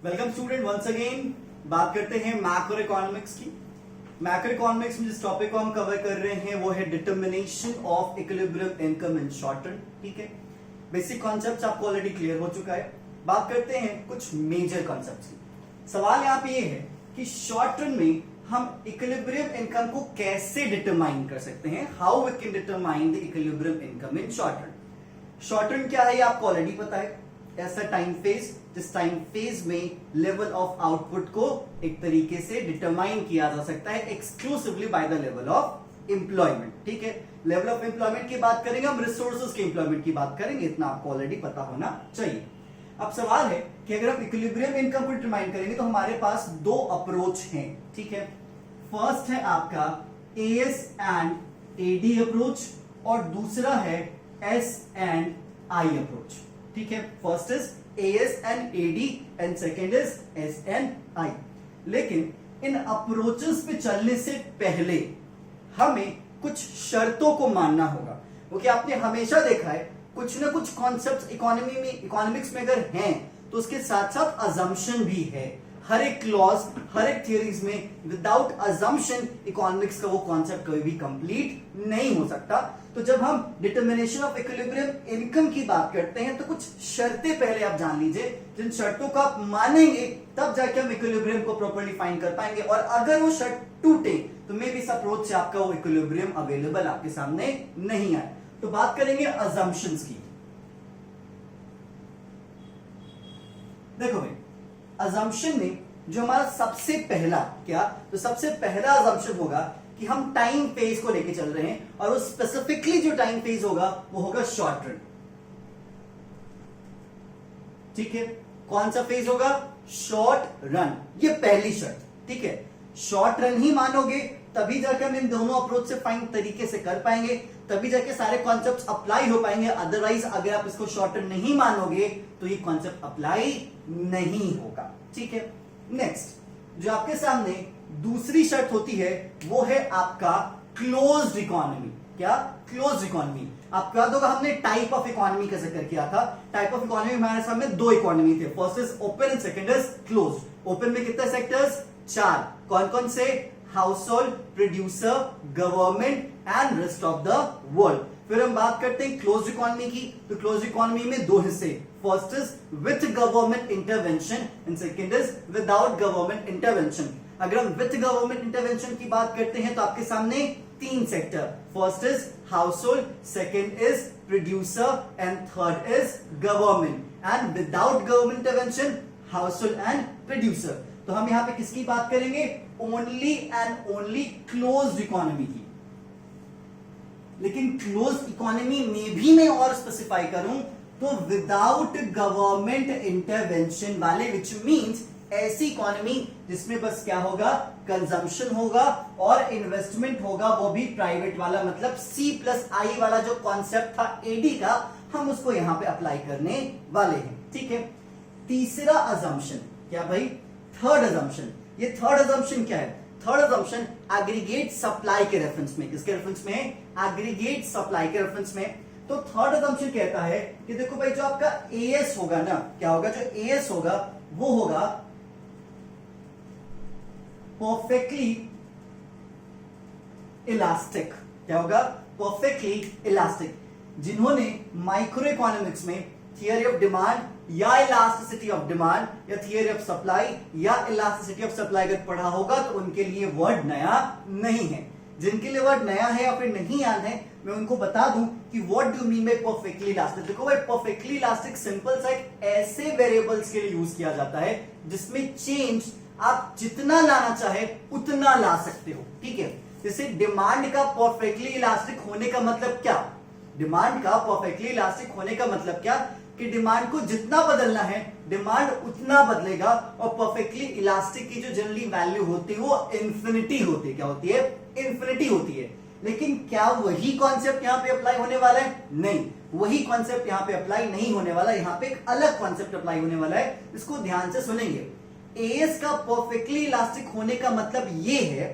Welcome student once again. बात करते हैं मैक्रो इकोनॉमिक्स की। मैक्रो इकोनॉमिक्स में जिस टॉपिक को हम कवर कर रहे हैं वो है determination of equilibrium income in short term. ठीक है, बेसिक कॉन्सेप्ट्स आपको ऑलरेडी क्लियर हो चुका है। बात करते हैं कुछ मेजर कॉन्सेप्ट्स की। सवाल यहाँ पे ये है कि शॉर्ट टर्म में हम इक्विलिब्रियम इनकम को कैसे डिटरमाइन कर सकते हैं। How we can determine the equilibrium income in short term. Short term क्या है ये आपको ऑलरेडी पता है, ऐसा टाइम फेज जिस टाइम फेज में लेवल ऑफ आउटपुट को एक तरीके से डिटरमाइन किया जा सकता है exclusively by the level of employment. ठीक है, लेवल ऑफ एम्प्लॉयमेंट की बात करेंगे, हम रिसोर्सेज के एम्प्लॉयमेंट की बात करेंगे, इतना आपको ऑलरेडी पता होना चाहिए। अब सवाल है कि अगर हम इक्विलिब्रियम इनकम को डिटरमाइन करेंगे तो हमारे पास दो अप्रोच हैं। ठीक है, फर्स्ट है आपका एएस एंड एडी अप्रोच और दूसरा है एस एंड आई अप्रोच। ठीक है, first is AS and AD and second is S and I. लेकिन इन अप्रोचेस पे चलने से पहले हमें कुछ शर्तों को मानना होगा, क्योंकि आपने हमेशा देखा है कुछ ना कुछ कॉन्सेप्ट्स इकोनॉमिक्स में अगर हैं तो उसके साथ साथ अजम्पशन भी है। हर एक क्लॉज, हर एक थियरीज में विदाउट अजम्पशन इकोनॉमिक्स का वो कॉन्सेप्ट कभी भी कंप्लीट नहीं हो सकता। तो जब हम डिटर्मिनेशन ऑफ इक्विलिब्रियम इनकम की बात करते हैं तो कुछ शर्तें पहले आप जान लीजिए, जिन शर्तों को आप मानेंगे तब जाके हम इक्विलिब्रियम को प्रॉपर्ली फाइंड कर पाएंगे। और अगर वो शर्त टूटे तो मे बी इस अप्रोच से आपका वो इक्विलिब्रियम अवेलेबल आपके सामने नहीं आए। तो बात करेंगे अजम्पशंस की। देखो भाई, अजम्पशन में जो हमारा सबसे पहला तो सबसे पहला अजम्पशन होगा कि हम टाइम फेज को लेके चल रहे हैं और वो स्पेसिफिकली जो टाइम फेज होगा वो होगा शॉर्ट रन। ठीक है, कौन सा फेज होगा? शॉर्ट रन, ये पहली शर्त। ठीक है, शॉर्ट रन ही मानोगे तभी जाके हम इन दोनों अप्रोच से फाइन तरीके से कर पाएंगे, तभी जाके सारे कॉन्सेप्ट्स अप्लाई हो पाएंगे। अदरवाइज अगर आप इसको शॉर्ट रन नहीं मानोगे तो ये कॉन्सेप्ट अप्लाई नहीं होगा। ठीक है, नेक्स्ट जो आपके सामने दूसरी शर्त होती है वो है आपका क्लोज्ड इकोनॉमी। क्या? Closed economy. आपको याद होगा हमने टाइप ऑफ इकोनॉमी का जिक्र किया था। टाइप ऑफ इकोनॉमी हमारे सामने दो इकोनॉमी थे, first is open and second is closed. Open में कितने सेक्टर्स? 4। कौन कौन से? House hold, producer, government and rest of the world. फिर हम बात करते हैं क्लोज्ड इकोनॉमी की। तो क्लोज्ड इकोनॉमी में दो हिस्से, first is with government intervention and second is without government intervention. अगर हम विथ गवर्नमेंट इंटरवेंशन की बात करते हैं तो आपके सामने 3 sector, first is house hold, second is producer and third is government. And without government intervention house hold and producer. तो हम यहां पे किसकी बात करेंगे? Only and only closed economy की। लेकिन क्लोज्ड इकोनॉमी में भी मैं और स्पेसिफाई करूं तो विदाउट गवर्नमेंट इंटरवेंशन वाले, विच मींस ऐसी इकोनॉमी जिसमें बस क्या होगा? कंजम्पशन होगा और इन्वेस्टमेंट होगा, वो भी प्राइवेट वाला, मतलब C+I वाला जो कॉन्सेप्ट था एडी का, हम उसको यहां पे अप्लाई करने वाले हैं। ठीक है, तीसरा अजम्पशन क्या भाई? Third assumption. ये थर्ड अजम्पशन क्या है? थर्ड अजम्पशन एग्रीगेट सप्लाई के रेफरेंस में। किसके रेफरेंस में? एग्रीगेट सप्लाई के रेफरेंस में। तो थर्ड अजम्पशन कहता है कि देखो भाई, जो आपका एएस होगा ना, क्या होगा? जो एएस होगा वो होगा परफेक्टली इलास्टिक। क्या होगा? Perfectly elastic. जिन्होंने माइक्रो इकोनॉमिक्स में थियरी ऑफ डिमांड या इलास्टिसिटी ऑफ डिमांड या थियरी ऑफ सप्लाई या इलास्टिसिटी ऑफ सप्लाई अगर पढ़ा होगा तो उनके लिए वर्ड नया नहीं है। जिनके लिए वर्ड नया है या फिर नहीं याद है, मैं उनको बता दूं कि what do mean by perfectly elastic. देखो भाई, परफेक्टली इलास्टिक सिंपल सा एक ऐसे वेरिएबल्स के लिए यूज किया जाता है जिसमें चेंज आप जितना लाना चाहे उतना ला सकते हो। ठीक है, जैसे डिमांड का परफेक्टली इलास्टिक होने का मतलब क्या? डिमांड का परफेक्टली इलास्टिक होने का मतलब क्या कि डिमांड को जितना बदलना है डिमांड उतना बदलेगा, और परफेक्टली इलास्टिक की जो जनरली वैल्यू होती है वो इंफिनिटी होती है। क्या होती है? इंफिनिटी होती है। लेकिन क्या वही कॉन्सेप्ट यहां पे अप्लाई होने वाला है? नहीं, वही कॉन्सेप्ट यहां पे अप्लाई नहीं होने वाला। यहां पे एक अलग कॉन्सेप्ट अप्लाई होने वाला है, इसको ध्यान से सुनेंगे। एएस का परफेक्टली इलास्टिक होने का मतलब ये है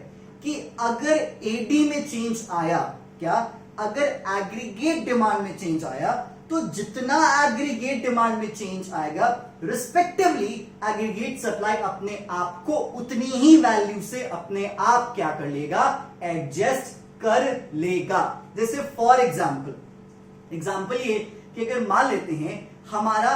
कि अगर एडी में चेंज आया, क्या? अगर एग्रीगेट डिमांड में चेंज आया तो जितना एग्रीगेट डिमांड में चेंज आएगा रिस्पेक्टिवली एग्रीगेट सप्लाई अपने आप को उतनी ही वैल्यू से अपने आप क्या कर लेगा, एडजस्ट कर लेगा। जैसे फॉर एग्जाम्पल ये कि अगर मान लेते हैं हमारा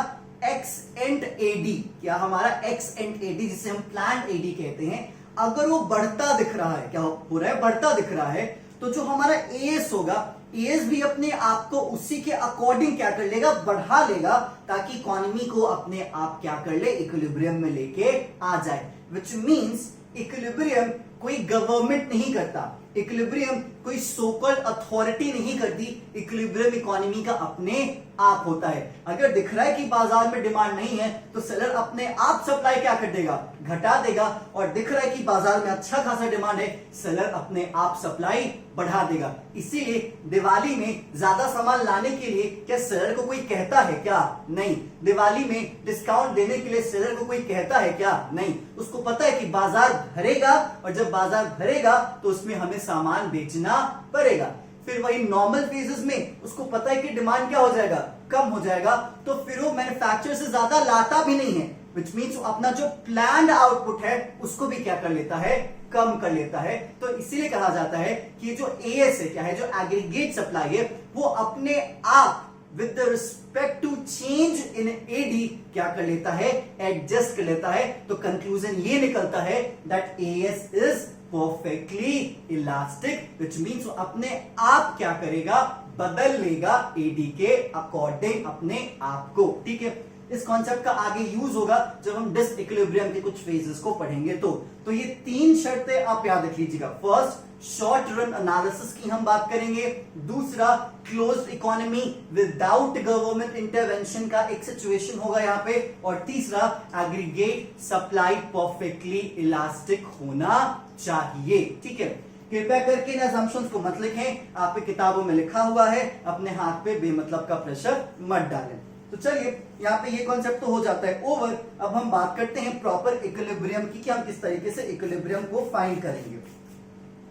एक्स एंड एडी, क्या हमारा एक्स एंड एडी जिसे हम प्लांट एडी कहते हैं, अगर वो बढ़ता दिख रहा है, क्या हो रहा है, बढ़ता दिख रहा है, तो जो हमारा एएस होगा, एएस भी अपने आप को उसी के अकॉर्डिंग क्या कर लेगा, बढ़ा लेगा, ताकि इकोनॉमी को अपने आप क्या कर ले, इक्विलिब्रियम में लेके आ जाए। विच मीन्स इक्विलिब्रियम कोई गवर्नमेंट नहीं करता, इक्विलिब्रियम कोई सोकल्ड अथॉरिटी नहीं करती, इक्विलिब्रियम इकोनॉमी का अपने आप होता है। अगर दिख रहा है कि बाजार में डिमांड नहीं है तो सेलर अपने आप सप्लाई क्या कर देगा, घटा देगा, और दिख रहा है कि बाजार में अच्छा खासा डिमांड है, सेलर अपने आप सप्लाई बढ़ा देगा। इसीलिए दिवाली में ज्यादा सामान लाने के लिए क्या सेलर को कोई कहता है क्या, नहीं। दिवाली में डिस्काउंट देने के लिए सेलर को कोई कहता है क्या, नहीं। उसको पता है कि बाजार भरेगा, और जब बाजार भरेगा तो उसमें हमें सामान बेचना पड़ेगा। फिर वही नॉर्मल फेजेस में उसको पता है कि डिमांड क्या हो जाएगा, कम हो जाएगा, तो फिर वो मैन्युफैक्चरर से ज्यादा लाता भी नहीं है। विच मीन्स अपना जो प्लान्ड आउटपुट है उसको भी क्या कर लेता है, कम कर लेता है। तो इसीलिए कहा जाता है कि जो एएस है, क्या है, जो एग्रीगेट सप्लाई है, वो अपने आप with the respect to change in AD क्या कर लेता है, एडजस्ट कर लेता है। तो कंक्लूजन ये निकलता है that as is perfectly elastic, which means अपने आप क्या करेगा, बदल लेगा एडी के अकॉर्डिंग अपने आप को। ठीक है, इस कॉन्सेप्ट का आगे यूज होगा जब हम डिसइक्विलिब्रियम के कुछ फेजेस को पढ़ेंगे। तो ये तीन शर्तें आप याद रख लीजिएगा। फर्स्ट, शॉर्ट रन एनालिसिस की हम बात करेंगे। दूसरा, closed economy without government intervention का एक सिचुएशन होगा यहाँ पे। और तीसरा, एग्रीगेट सप्लाई परफेक्टली इलास्टिक होना चाहिए। ठीक है, कृपया करके इन असम्पशंस को मत लिखें, आपके किताबों में लिखा हुआ है, अपने हाथ पे बेमतलब का प्रेशर मत डालें। तो चलिए, यहाँ पे ये कॉन्सेप्ट तो हो जाता है ओवर। अब हम बात करते हैं प्रॉपर इक्विलिब्रियम की, कि हम किस तरीके से इक्विलिब्रियम को फाइंड करेंगे।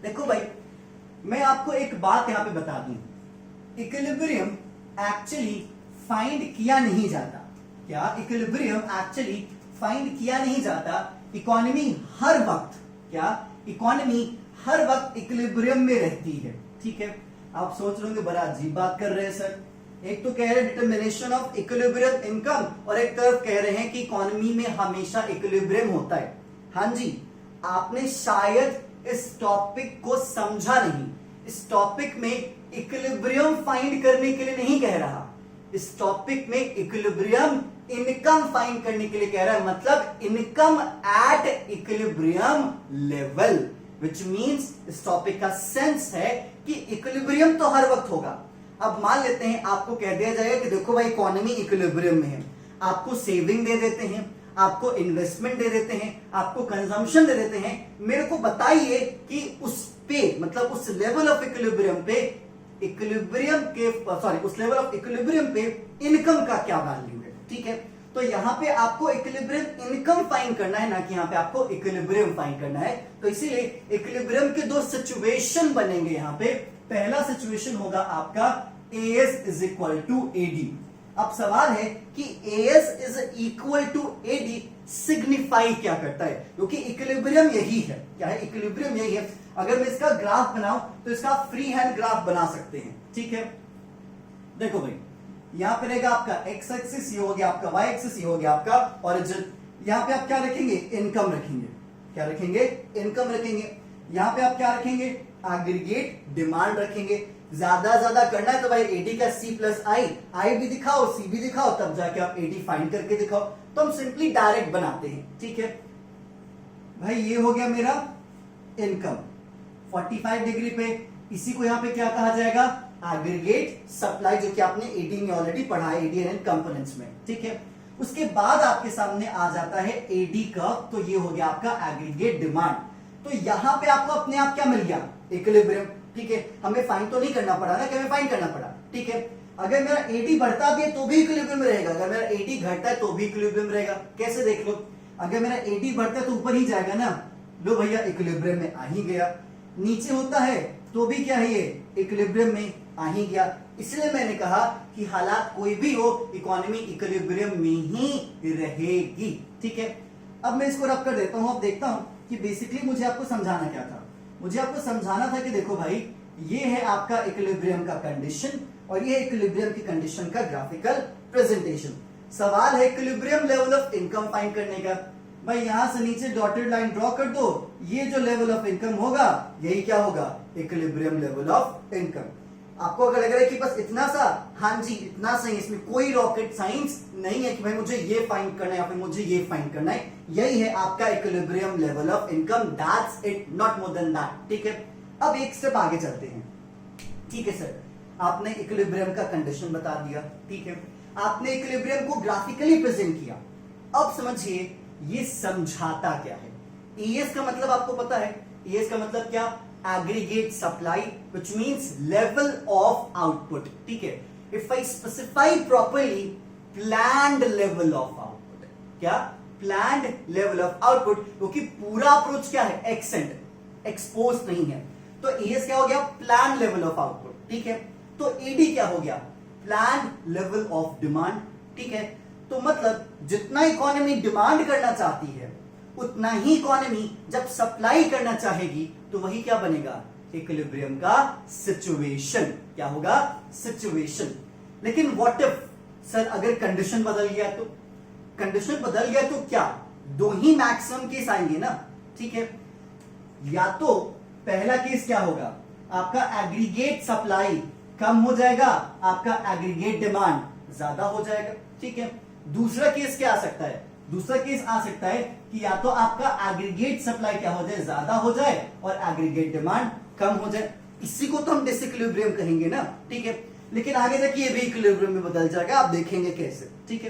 देखो भाई, मैं आपको एक बात यहाँ पे बता दूं, इक्विलिब्रियम एक्चुअली फाइंड किया नहीं जाता। क्या इक्विलिब्रियम एक्चुअली फाइंड किया नहीं जाता। इकोनॉमी हर वक्त, क्या इकोनॉमी हर वक्त इक्विलिब्रियम में रहती है। ठीक है, आप सोच रहे होंगे बड़ा अजीब बात कर रहे हैं सर, एक तो कह रहे हैं डिटर्मिनेशन ऑफ इक्विलिब्रियम इनकम, और एक तरफ कह रहे हैं कि इकोनॉमी में हमेशा इक्विलिब्रियम होता है। हाँ जी, आपने शायद इस टॉपिक को समझा नहीं। इस टॉपिक में इक्विलिब्रियम फाइंड करने के लिए नहीं कह रहा, इस टॉपिक में इक्विलिब्रियम इनकम फाइंड करने के लिए कह रहा है, मतलब income at equilibrium level. Which means इस टॉपिक का सेंस है कि इक्विलिब्रियम तो हर वक्त होगा। अब मान लेते हैं आपको कह दिया जाएगा कि देखो भाई इकोनॉमी इक्विलिब्रियम में है, आपको सेविंग दे देते हैं, आपको इन्वेस्टमेंट दे देते हैं, आपको कंजम्पशन दे देते हैं, मेरे को बताइए कि उस पे, मतलब उस लेवल ऑफ इक्विलिब्रियम पे, इक्विलिब्रियम के सॉरी उस लेवल ऑफ इक्विलिब्रियम पे इनकम का क्या वैल्यू है। ठीक है, तो यहां पे आपको इक्विलिब्रियम इनकम फाइंड करना है, ना कि यहां पे आपको इक्विलिब्रियम फाइंड करना है। तो इसीलिए इक्विलिब्रियम के दो सिचुएशन बनेंगे यहां पे। पहला सिचुएशन होगा आपका AS is equal to AD. अब सवाल है कि AS is equal to AD signify क्या करता है, क्योंकि इक्विलिब्रियम यही है। क्या है, इक्विलिब्रियम यही है। अगर मैं इसका ग्राफ बनाऊं तो इसका फ्री हैंड ग्राफ बना सकते हैं। ठीक है, देखो भाई, यहां पे रहेगा आपका एक्स एक्सिस, ये हो गया आपका वाई एक्सिस, ये हो गया आपका ओरिजिन। यहां पे आप क्या रखेंगे, इनकम रखेंगे। क्या रखेंगे, इनकम रखेंगे। यहां पे आप क्या रखेंगे, एग्रीगेट डिमांड रखेंगे। ज्यादा करना है तो भाई एडी का सी प्लस आई भी दिखाओ, सी भी दिखाओ, तब जाके आप एडी फाइंड करके दिखाओ। तो हम सिंपली डायरेक्ट बनाते हैं। ठीक है भाई, ये हो गया मेरा इनकम 45 डिग्री पे। इसी को यहां पे क्या कहा जाएगा, एग्रीगेट सप्लाई, जो कि आपने एडी में ऑलरेडी पढ़ा है, एडी एंड कंपोनेंट्स में। ठीक है, उसके बाद आपके सामने आ जाता है एडी का, तो ये हो गया आपका एग्रीगेट डिमांड। तो यहां पे आपको अपने आप क्या मिल गया, इक्विलिब्रियम। ठीक है, हमें फाइंड तो नहीं करना पड़ा ना, कि हमें फाइंड करना पड़ा। ठीक है, अगर मेरा एडी बढ़ता भी है तो भी इक्विलिब्रियम रहेगा, अगर मेरा एडी घटता है तो भी इक्विलिब्रियम रहेगा। कैसे, देख लो, अगर मेरा एडी बढ़ता है तो ऊपर ही जाएगा ना, लो भैया इक्विलिब्रियम में आ ही गया। नीचे होता है तो भी क्या है, ये इक्विलिब्रियम में। आ ही गया। इसलिए मैंने कहा कि हालात कोई भी हो, इकोनॉमी इक्विलिब्रियम में ही रहेगी। ठीक है, अब मैं इसको रब कर देता हूं। अब देखता हूं कि बेसिकली मुझे आपको समझाना क्या था। मुझे आपको समझाना था कि देखो भाई, ये है आपका इक्विलिब्रियम का कंडीशन और ये इक्विलिब्रियम की कंडीशन का ग्राफिकल प्रेजेंटेशन। सवाल है equilibrium level of income find करने का। भाई यहां से नीचे डॉटेड लाइन ड्रॉ कर दो, ये जो लेवल ऑफ इनकम होगा यही क्या होगा, इक्विलिब्रियम लेवल ऑफ इनकम। आपको अगर लग रहा है कि बस इतना सा, हाँ जी इतना सही, इसमें कोई रॉकेट साइंस नहीं है कि भाई मुझे ये फाइंड करना है या फिर मुझे ये फाइंड करना है, यही है आपका equilibrium level of income, that's it, not more than that. ठीक है, अब एक स्टेप आगे चलते हैं। ठीक है सर, आपने इक्विलिब्रियम का कंडीशन बता दिया, ठीक है, आपने इक्विलिब्रियम को ग्राफिकली प्रेजेंट किया। अब समझिए ये समझाता क्या है। ईएस का मतलब आपको पता है, ईएस का मतलब क्या, aggregate supply, which means level of output. ठीक है, if I specify properly planned level of output, क्या प्लान्ड लेवल ऑफ आउटपुट, क्योंकि पूरा अप्रोच क्या है, एक्सेंट, एक्सपोज नहीं है, तो ईएस क्या हो गया, प्लान लेवल ऑफ आउटपुट। ठीक है, तो ईडी क्या हो गया, प्लान लेवल ऑफ डिमांड। ठीक है, तो मतलब जितना इकोनॉमी डिमांड करना चाहती है उतना ही इकोनॉमी जब सप्लाई करना चाहेगी तो वही क्या बनेगा, इक्विलिब्रियम का सिचुएशन। क्या होगा, सिचुएशन। लेकिन व्हाट इफ सर अगर कंडीशन बदल गया तो, कंडीशन बदल गया तो क्या, दो ही मैक्सिमम केस आएंगे ना। ठीक है, या तो पहला केस क्या होगा, आपका एग्रीगेट सप्लाई कम हो जाएगा, आपका एग्रीगेट डिमांड ज्यादा हो जाएगा। ठीक है, दूसरा केस क्या आ सकता है, दूसरा केस आ सकता है कि या तो आपका एग्रीगेट सप्लाई क्या हो जाए, ज्यादा हो जाए और एग्रीगेट डिमांड कम हो जाए, इसी को तो हम डिसइक्विलिब्रियम कहेंगे ना। ठीक है, लेकिन आगे जाके ये भी इक्विलिब्रियम में बदल जाएगा, आप देखेंगे कैसे। ठीक है,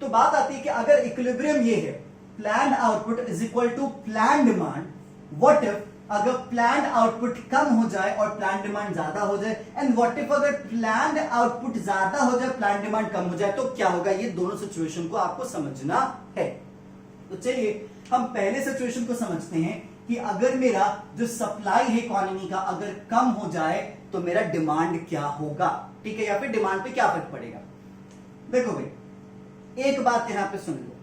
तो बात आती है कि अगर इक्विलिब्रियम ये है, planned output is equal to planned demand, what if अगर प्लान्ड आउटपुट कम हो जाए और प्लान्ड डिमांड ज्यादा हो जाए, एंड व्हाट इफ अगर प्लान्ड आउटपुट ज्यादा हो जाए, प्लान्ड डिमांड कम हो जाए, तो क्या होगा, ये दोनों सिचुएशन को आपको समझना है। तो चलिए हम पहले सिचुएशन को समझते हैं कि अगर मेरा जो सप्लाई है इकोनॉमी का अगर कम हो जाए तो मेरा डिमांड क्या होगा। ठीक है, या फिर डिमांड पे क्या फर्क पड़ेगा। देखो भाई एक बात यहां पे सुन लो,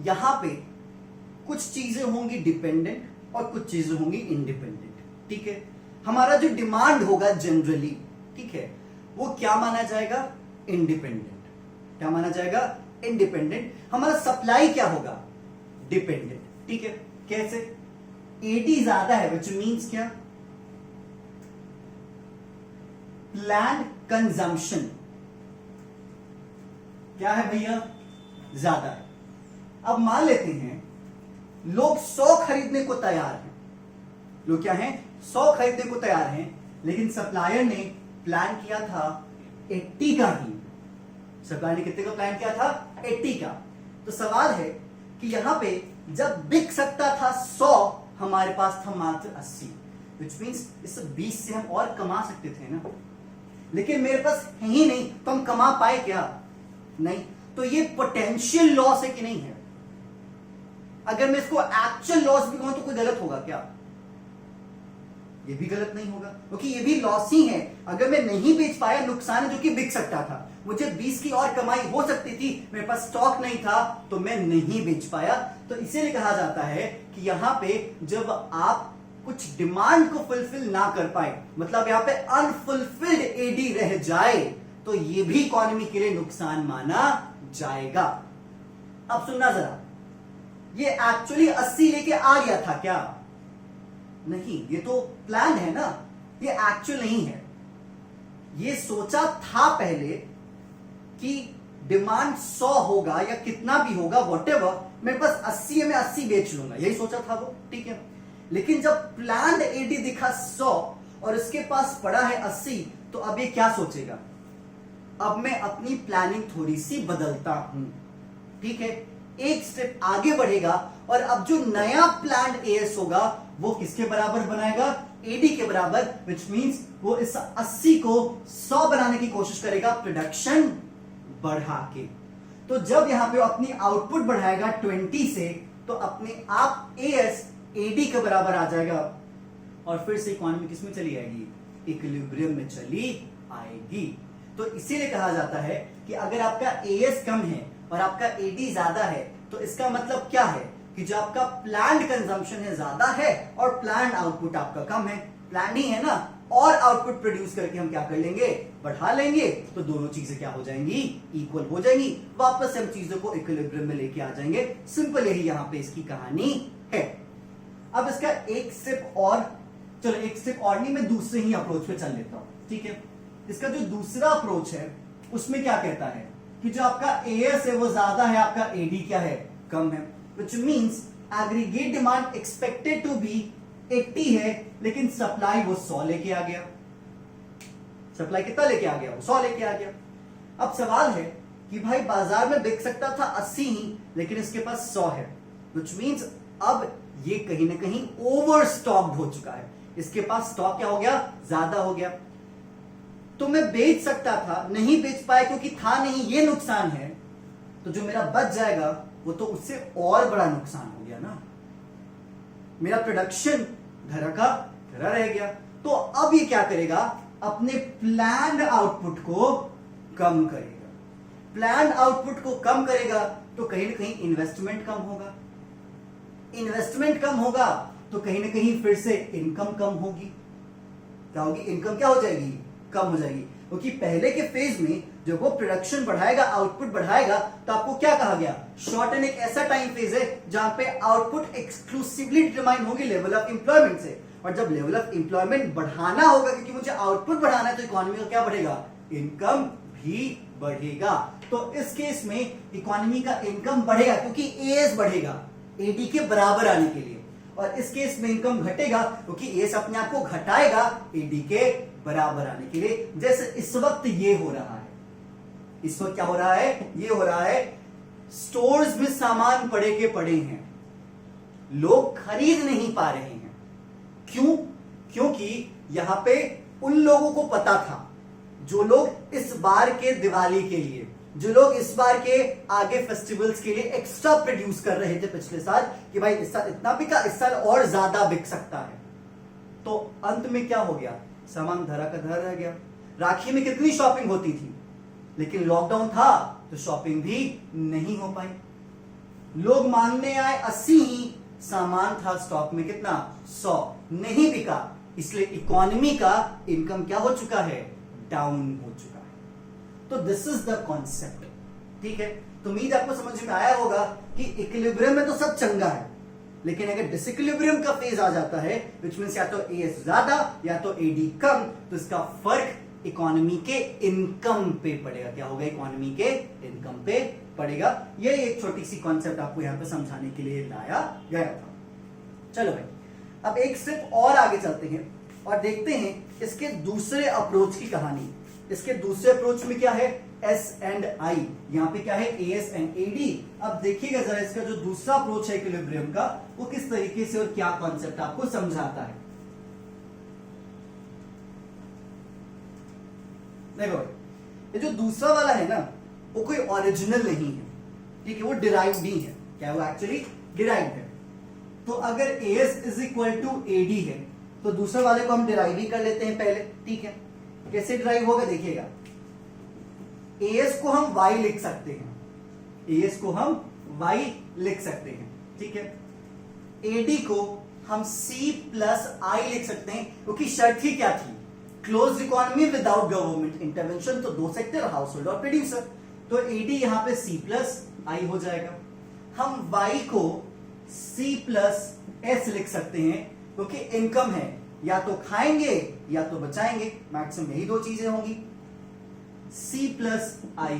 यहां पे कुछ चीजें होंगी डिपेंडेंट और कुछ चीजें होंगी इंडिपेंडेंट। ठीक है, हमारा जो डिमांड होगा जनरली, ठीक है, वो क्या माना जाएगा, इंडिपेंडेंट। क्या माना जाएगा, इंडिपेंडेंट। हमारा सप्लाई क्या होगा, डिपेंडेंट। ठीक है, कैसे, एडी ज्यादा है, व्हिच मींस क्या, प्लान्ड कंजम्पशन क्या है भैया, ज्यादा है। अब मान लेते हैं लोग 100 खरीदने को तैयार हैं, लोग क्या हैं, 100 खरीदने को तैयार हैं, लेकिन सप्लायर ने प्लान किया था 80 का ही। सप्लायर ने कितने का प्लान किया था, 80 का। तो सवाल है कि यहां पे जब बिक सकता था 100, हमारे पास था मात्र 80, व्हिच मींस इस 20 से हम और कमा सकते थे ना, लेकिन मेरे पास है ही नहीं, तो हम कमा पाए क्या, नहीं। तो ये पोटेंशियल लॉस है कि नहीं है। अगर मैं इसको एक्चुअल लॉस भी कहूं तो कोई गलत होगा क्या, ये भी गलत नहीं होगा, क्योंकि ये भी लॉस ही है। अगर मैं नहीं बेच पाया, नुकसान है जो कि बिक सकता था, मुझे 20 की और कमाई हो सकती थी, मेरे पास स्टॉक नहीं था तो मैं नहीं बेच पाया। तो इसीलिए कहा जाता है कि यहां पे जब आप कुछ डिमांड को फुलफिल ना कर पाए, मतलब यहां पे अनफुलफिल्ड एडी रह जाए, तो ये भी इकोनॉमी के लिए नुकसान माना जाएगा। अब सुनना जरा, ये एक्चुअली 80 लेके आ गया था क्या, नहीं, ये तो प्लान है ना, ये एक्चुअल नहीं है। ये सोचा था पहले कि डिमांड 100 होगा या कितना भी होगा, व्हाटएवर, मेरे पास 80 है, मैं 80 बेच लूंगा, यही सोचा था वो। ठीक है, लेकिन जब प्लान एडी दिखा 100 और इसके पास पड़ा है 80, तो अब ये क्या सोचेगा, अब मैं अपनी प्लानिंग थोड़ी सी बदलता हूं। ठीक है, एक स्टेप आगे बढ़ेगा और अब जो नया प्लान एएस होगा वो किसके बराबर बनाएगा, एडी के बराबर, विच मींस वो इस 80 को 100 बनाने की कोशिश करेगा प्रोडक्शन बढ़ा के। तो जब यहां पे अपनी आउटपुट बढ़ाएगा 20 से, तो अपने आप एएस एडी के बराबर आ जाएगा और फिर से इकोनॉमी किसमें चली जाएगी, इक्विलिब्रियम में चली आएगी। तो इसीलिए कहा जाता है कि अगर आपका एएस कम है और आपका एडी ज्यादा है तो इसका मतलब क्या है कि जो आपका प्लान्ड कंजम्पशन है ज्यादा है और प्लान्ड आउटपुट आपका कम है। प्लान्ड ही है ना, और आउटपुट प्रोड्यूस करके हम क्या कर लेंगे, बढ़ा लेंगे, तो दोनों चीजें क्या हो जाएंगी, इक्वल हो जाएंगी। वापस हम चीजों को इक्विलिब्रियम में लेके आ जाएंगे। सिंपल यही यहां पे इसकी कहानी है। अब इसका एक स्टेप और, चलो एक स्टेप और नहीं, मैं दूसरे ही अप्रोच पे चल लेता हूं, ठीक है। इसका जो दूसरा अप्रोच है उसमें क्या कहता है कि जो आपका एएस है वो ज्यादा है, आपका एडी क्या है, कम है, which means aggregate demand expected to be 80 है, लेकिन सप्लाई वो 100 लेके आ गया। सप्लाई कितना लेके आ गया, वो 100 लेके आ गया। अब सवाल है कि भाई बाजार में बिक सकता था 80 ही, लेकिन इसके पास 100 है, which means अब ये कहीं ना कहीं ओवर स्टॉक्ड हो चुका है। इसके पास स्टॉक क्या हो गया, ज्यादा हो गया। तो मैं बेच सकता था, नहीं बेच पाया क्योंकि था नहीं, ये नुकसान है। तो जो मेरा बच जाएगा वो तो उससे और बड़ा नुकसान हो गया ना। मेरा प्रोडक्शन धरा का धरा रह गया। तो अब ये क्या करेगा, अपने प्लान्ड आउटपुट को कम करेगा। प्लान्ड आउटपुट को कम करेगा तो कहीं ना कहीं इन्वेस्टमेंट कम होगा। इन्वेस्टमेंट कम होगा तो कहीं ना कहीं फिर से इनकम कम होगी। क्या होगी, इनकम क्या हो जाएगी, कम हो जाएगी। क्योंकि पहले के फेज में जब वो प्रोडक्शन बढ़ाएगा, आउटपुट बढ़ाएगा, तो आपको क्या कहा गया, शॉर्ट एंड एक ऐसा टाइम फेज है जहां पे आउटपुट एक्सक्लूसिवली डिटरमाइन होगी लेवल ऑफ एम्प्लॉयमेंट से। और जब लेवल ऑफ एम्प्लॉयमेंट बढ़ाना होगा, क्योंकि मुझे आउटपुट बढ़ाना है, तो इकोनॉमी का क्या बढ़ेगा, इनकम भी बढ़ेगा। तो इस केस में इकोनॉमी का इनकम बढ़ेगा क्योंकि एएस बढ़ेगा एडी के बराबर आने के लिए, और इस केस में इनकम घटेगा क्योंकि एएस अपने आप को घटाएगा एडी के बराबर आने के लिए। जैसे इस वक्त ये हो रहा है, इस वक्त क्या हो रहा है, ये हो रहा है, स्टोर्स में सामान पड़े के पड़े हैं, लोग खरीद नहीं पा रहे हैं। क्यों, क्योंकि यहां पे उन लोगों को पता था, जो लोग इस बार के दिवाली के लिए, जो लोग इस बार के आगे फेस्टिवल्स के लिए एक्स्ट्रा प्रोड्यूस कर रहे थे पिछले साल, कि भाई इस साल इतना बिका, इस साल और ज्यादा बिक सकता है। तो अंत में क्या हो गया, सामान धरा का धरा रह गया। राखी में कितनी शॉपिंग होती थी, लेकिन लॉकडाउन था तो शॉपिंग भी नहीं हो पाई। लोग मांगने आए 80 ही, सामान था स्टॉक में कितना, 100, नहीं बिका, इसलिए इकोनॉमी का इनकम क्या हो चुका है, डाउन हो चुका है। तो दिस इज द कॉन्सेप्ट, ठीक है। तो उम्मीद आपको समझ में आया होगा कि इक्विलिब्रियम में तो सब चंगा है, लेकिन अगर डिसइक्विलिब्रियम का फेज आ जाता है, विच मींस या तो एएस ज्यादा या तो एडी कम, तो इसका फर्क इकोनॉमी के इनकम पे पड़ेगा। क्या होगा, इकोनॉमी के इनकम पे पड़ेगा। ये एक छोटी सी कॉन्सेप्ट आपको यहां पे समझाने के लिए लाया गया था। चलो भाई, अब एक स्टेप और आगे चलते हैं और देखते हैं इसके दूसरे अप्रोच की कहानी। इसके दूसरे अप्रोच में क्या है, एस एंड आई, यहां पे क्या है, एएस एंड एडी। अब देखिएगा जरा इसका जो दूसरा अप्रोच है इक्विलिब्रियम का, वो किस तरीके से और क्या कॉन्सेप्ट आपको समझाता है। देखो, ये जो दूसरा वाला है ना, वो कोई ओरिजिनल नहीं है, ठीक है, वो डिराइव्ड नहीं है। क्या वो एक्चुअली डिराइव्ड है। तो अगर AS is equal to AD है, तो दूसरे वाले को हम डिराइव ही कर लेते हैं पहले, ठीक है। कैसे डिराइव होगा, देखिएगा, एएस को हम y लिख सकते हैं, एएस को हम y लिख सकते हैं, ठीक है। एडी को हम c प्लस आई लिख सकते हैं, क्योंकि शर्त ही क्या थी, close economy without government intervention, तो दो सेक्टर, हाउस होल्ड और प्रोड्यूसर। तो एडी यहां पे c प्लस आई हो जाएगा। हम y को c प्लस एस लिख सकते हैं, क्योंकि इनकम है, या तो खाएंगे या तो बचाएंगे, मैक्सिमम यही दो चीजें होंगी। c plus I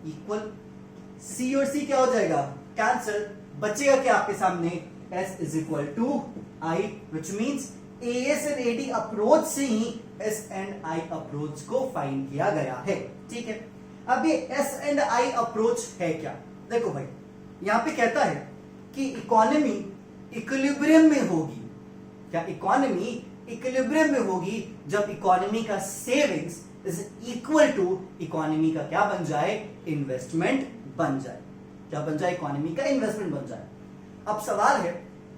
equal, c और c क्या हो जाएगा, कैंसिल, बचेगा क्या आपके सामने, s is equal to I, which means AS and AD approach से ही एस एंड आई अप्रोच को फाइंड किया गया है, ठीक है। अब ये एस एंड आई अप्रोच है क्या, देखो भाई, यहां पे कहता है कि इकोनॉमी इक्विलिब्रियम में होगी। क्या इकोनॉमी इक्विलिब्रियम में होगी जब इकोनॉमी का savings is equal to economy का क्या बन जाए, इन्वेस्टमेंट बन जाए। क्या बन जाए, इकोनॉमी का इन्वेस्टमेंट बन जाए। अब सवाल है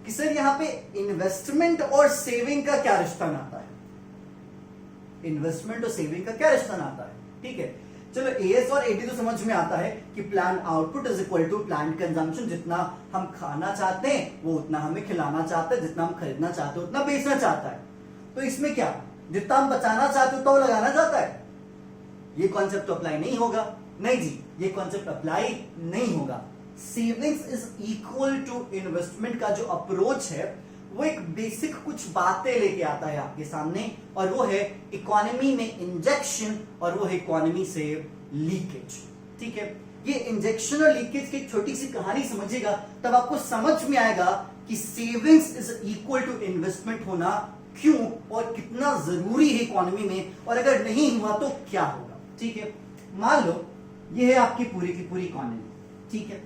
कि सर यहां पे इन्वेस्टमेंट और सेविंग का क्या रिश्ता नाता है। इन्वेस्टमेंट और सेविंग का क्या रिश्ता नाता है, ठीक है। चलो एएस और एडी तो समझ में आता है कि plan output is equal to plan consumption, जितना हम खाना चाहते हैं वो उतना हमें खिलाना चाहता है, जितना हम खरीदना चाहते हैं उतना बेचना चाहता है। तो इसमें क्या, जितना हम बचाना चाहते हैं उतना वो लगाना चाहता है, ये कॉन्सेप्ट तो अप्लाई नहीं होगा, नहीं जी ये कॉन्सेप्ट अप्लाई नहीं होगा। Savings is equal to investment का जो अप्रोच है वो एक बेसिक कुछ बातें लेके आता है आपके सामने, और वो है इकोनॉमी में इंजेक्शन और वो है इकोनॉमी से लीकेज, ठीक है। ये इंजेक्शन और लीकेज की छोटी सी कहानी समझिएगा तब आपको समझ में आएगा कि savings is equal to investment होना क्यों और कितना जरूरी है इकोनॉमी में, और अगर नहीं हुआ तो क्या होगा, ठीक है। मान लो ये है आपकी पूरी की पूरी इकोनॉमी, ठीक है।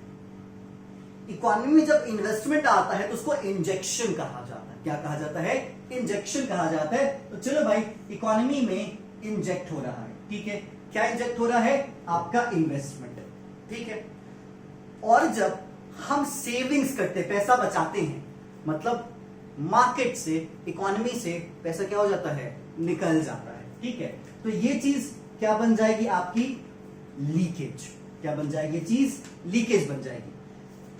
इकोनॉमी में जब इन्वेस्टमेंट आता है तो उसको इंजेक्शन कहा जाता है। क्या कहा जाता है, इंजेक्शन कहा जाता है। तो चलो भाई इकोनॉमी में इंजेक्ट हो रहा है, ठीक है। क्या इंजेक्ट हो रहा है, आपका इन्वेस्टमेंट, ठीक है। और जब हम सेविंग्स करते, पैसा बचाते हैं, मतलब मार्केट से, इकोनॉमी से पैसा क्या हो जाता है, निकल जाता है, ठीक है। तो ये चीज क्या बन जाएगी, आपकी लीकेज। क्या बन जाएगी, ये चीज लीकेज बन जाएगी।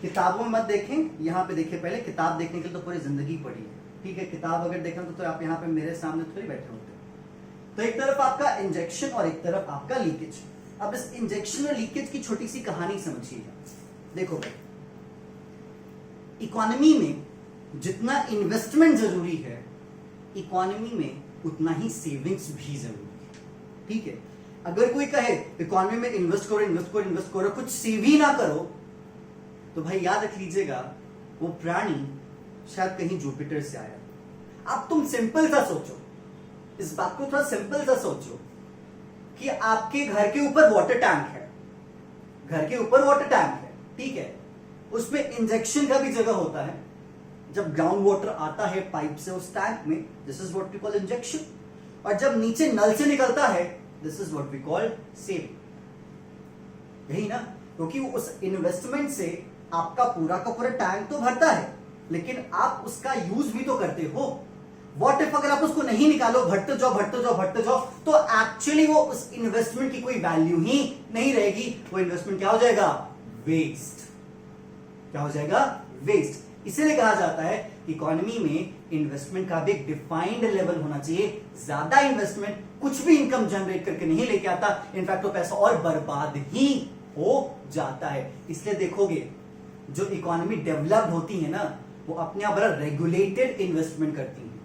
किताबों में मत देखें, यहां पे देखिए पहले। किताब देखने के लिए तो पूरी जिंदगी पड़ी है, ठीक है। किताब अगर देखें तो आप यहाँ पे मेरे सामने थोड़ी बैठे होते। तो एक तरफ आपका इंजेक्शन और एक तरफ आपका लीकेज। अब इस इंजेक्शन और लीकेज की छोटी सी कहानी समझिएगा। देखो भाई, इकोनॉमी में जितना इन्वेस्टमेंट जरूरी है, इकोनॉमी में उतना ही सेविंग्स भी जरूरी है, ठीक है। अगर कोई कहे इकोनॉमी में इन्वेस्ट करो इन्वेस्ट करो इन्वेस्ट करो, कुछ सेव ही ना करो, तो भाई याद रख लीजिएगा वो प्राणी शायद कहीं जुपिटर से आया। अब तुम सिंपल सा सोचो, इस बात को थोड़ा सिंपल सा सोचो कि आपके घर के ऊपर वाटर टैंक है, घर के ऊपर वाटर टैंक है, ठीक है। उसमें इंजेक्शन का भी जगह होता है। जब ग्राउंड वाटर आता है पाइप से उस टैंक में, this is what we call injection. और जब नीचे नल से निकलता है, this is what we call saving. यही ना, क्योंकि उस इन्वेस्टमेंट से आपका पूरा का पूरा टैंक तो भरता है, लेकिन आप उसका यूज भी तो करते हो। व्हाट इफ अगर आप उसको नहीं निकालो, भरते जाओ भरते जाओ भरते जाओ, तो एक्चुअली वो उस इन्वेस्टमेंट की कोई वैल्यू ही नहीं रहेगी। वो इन्वेस्टमेंट क्या हो जाएगा, वेस्ट। क्या हो जाएगा, वेस्ट। इसीलिए कहा जाता है इकोनॉमी में इन्वेस्टमेंट का भी एक डिफाइंड लेवल होना चाहिए। ज्यादा इन्वेस्टमेंट कुछ भी इनकम जनरेट करके नहीं लेके आता, इनफैक्ट तो पैसा और बर्बाद ही हो जाता है। इसलिए देखोगे जो इकोनॉमी डेवलप्ड होती है ना, वो अपने आप बड़ा रेगुलेटेड इन्वेस्टमेंट करती हैं,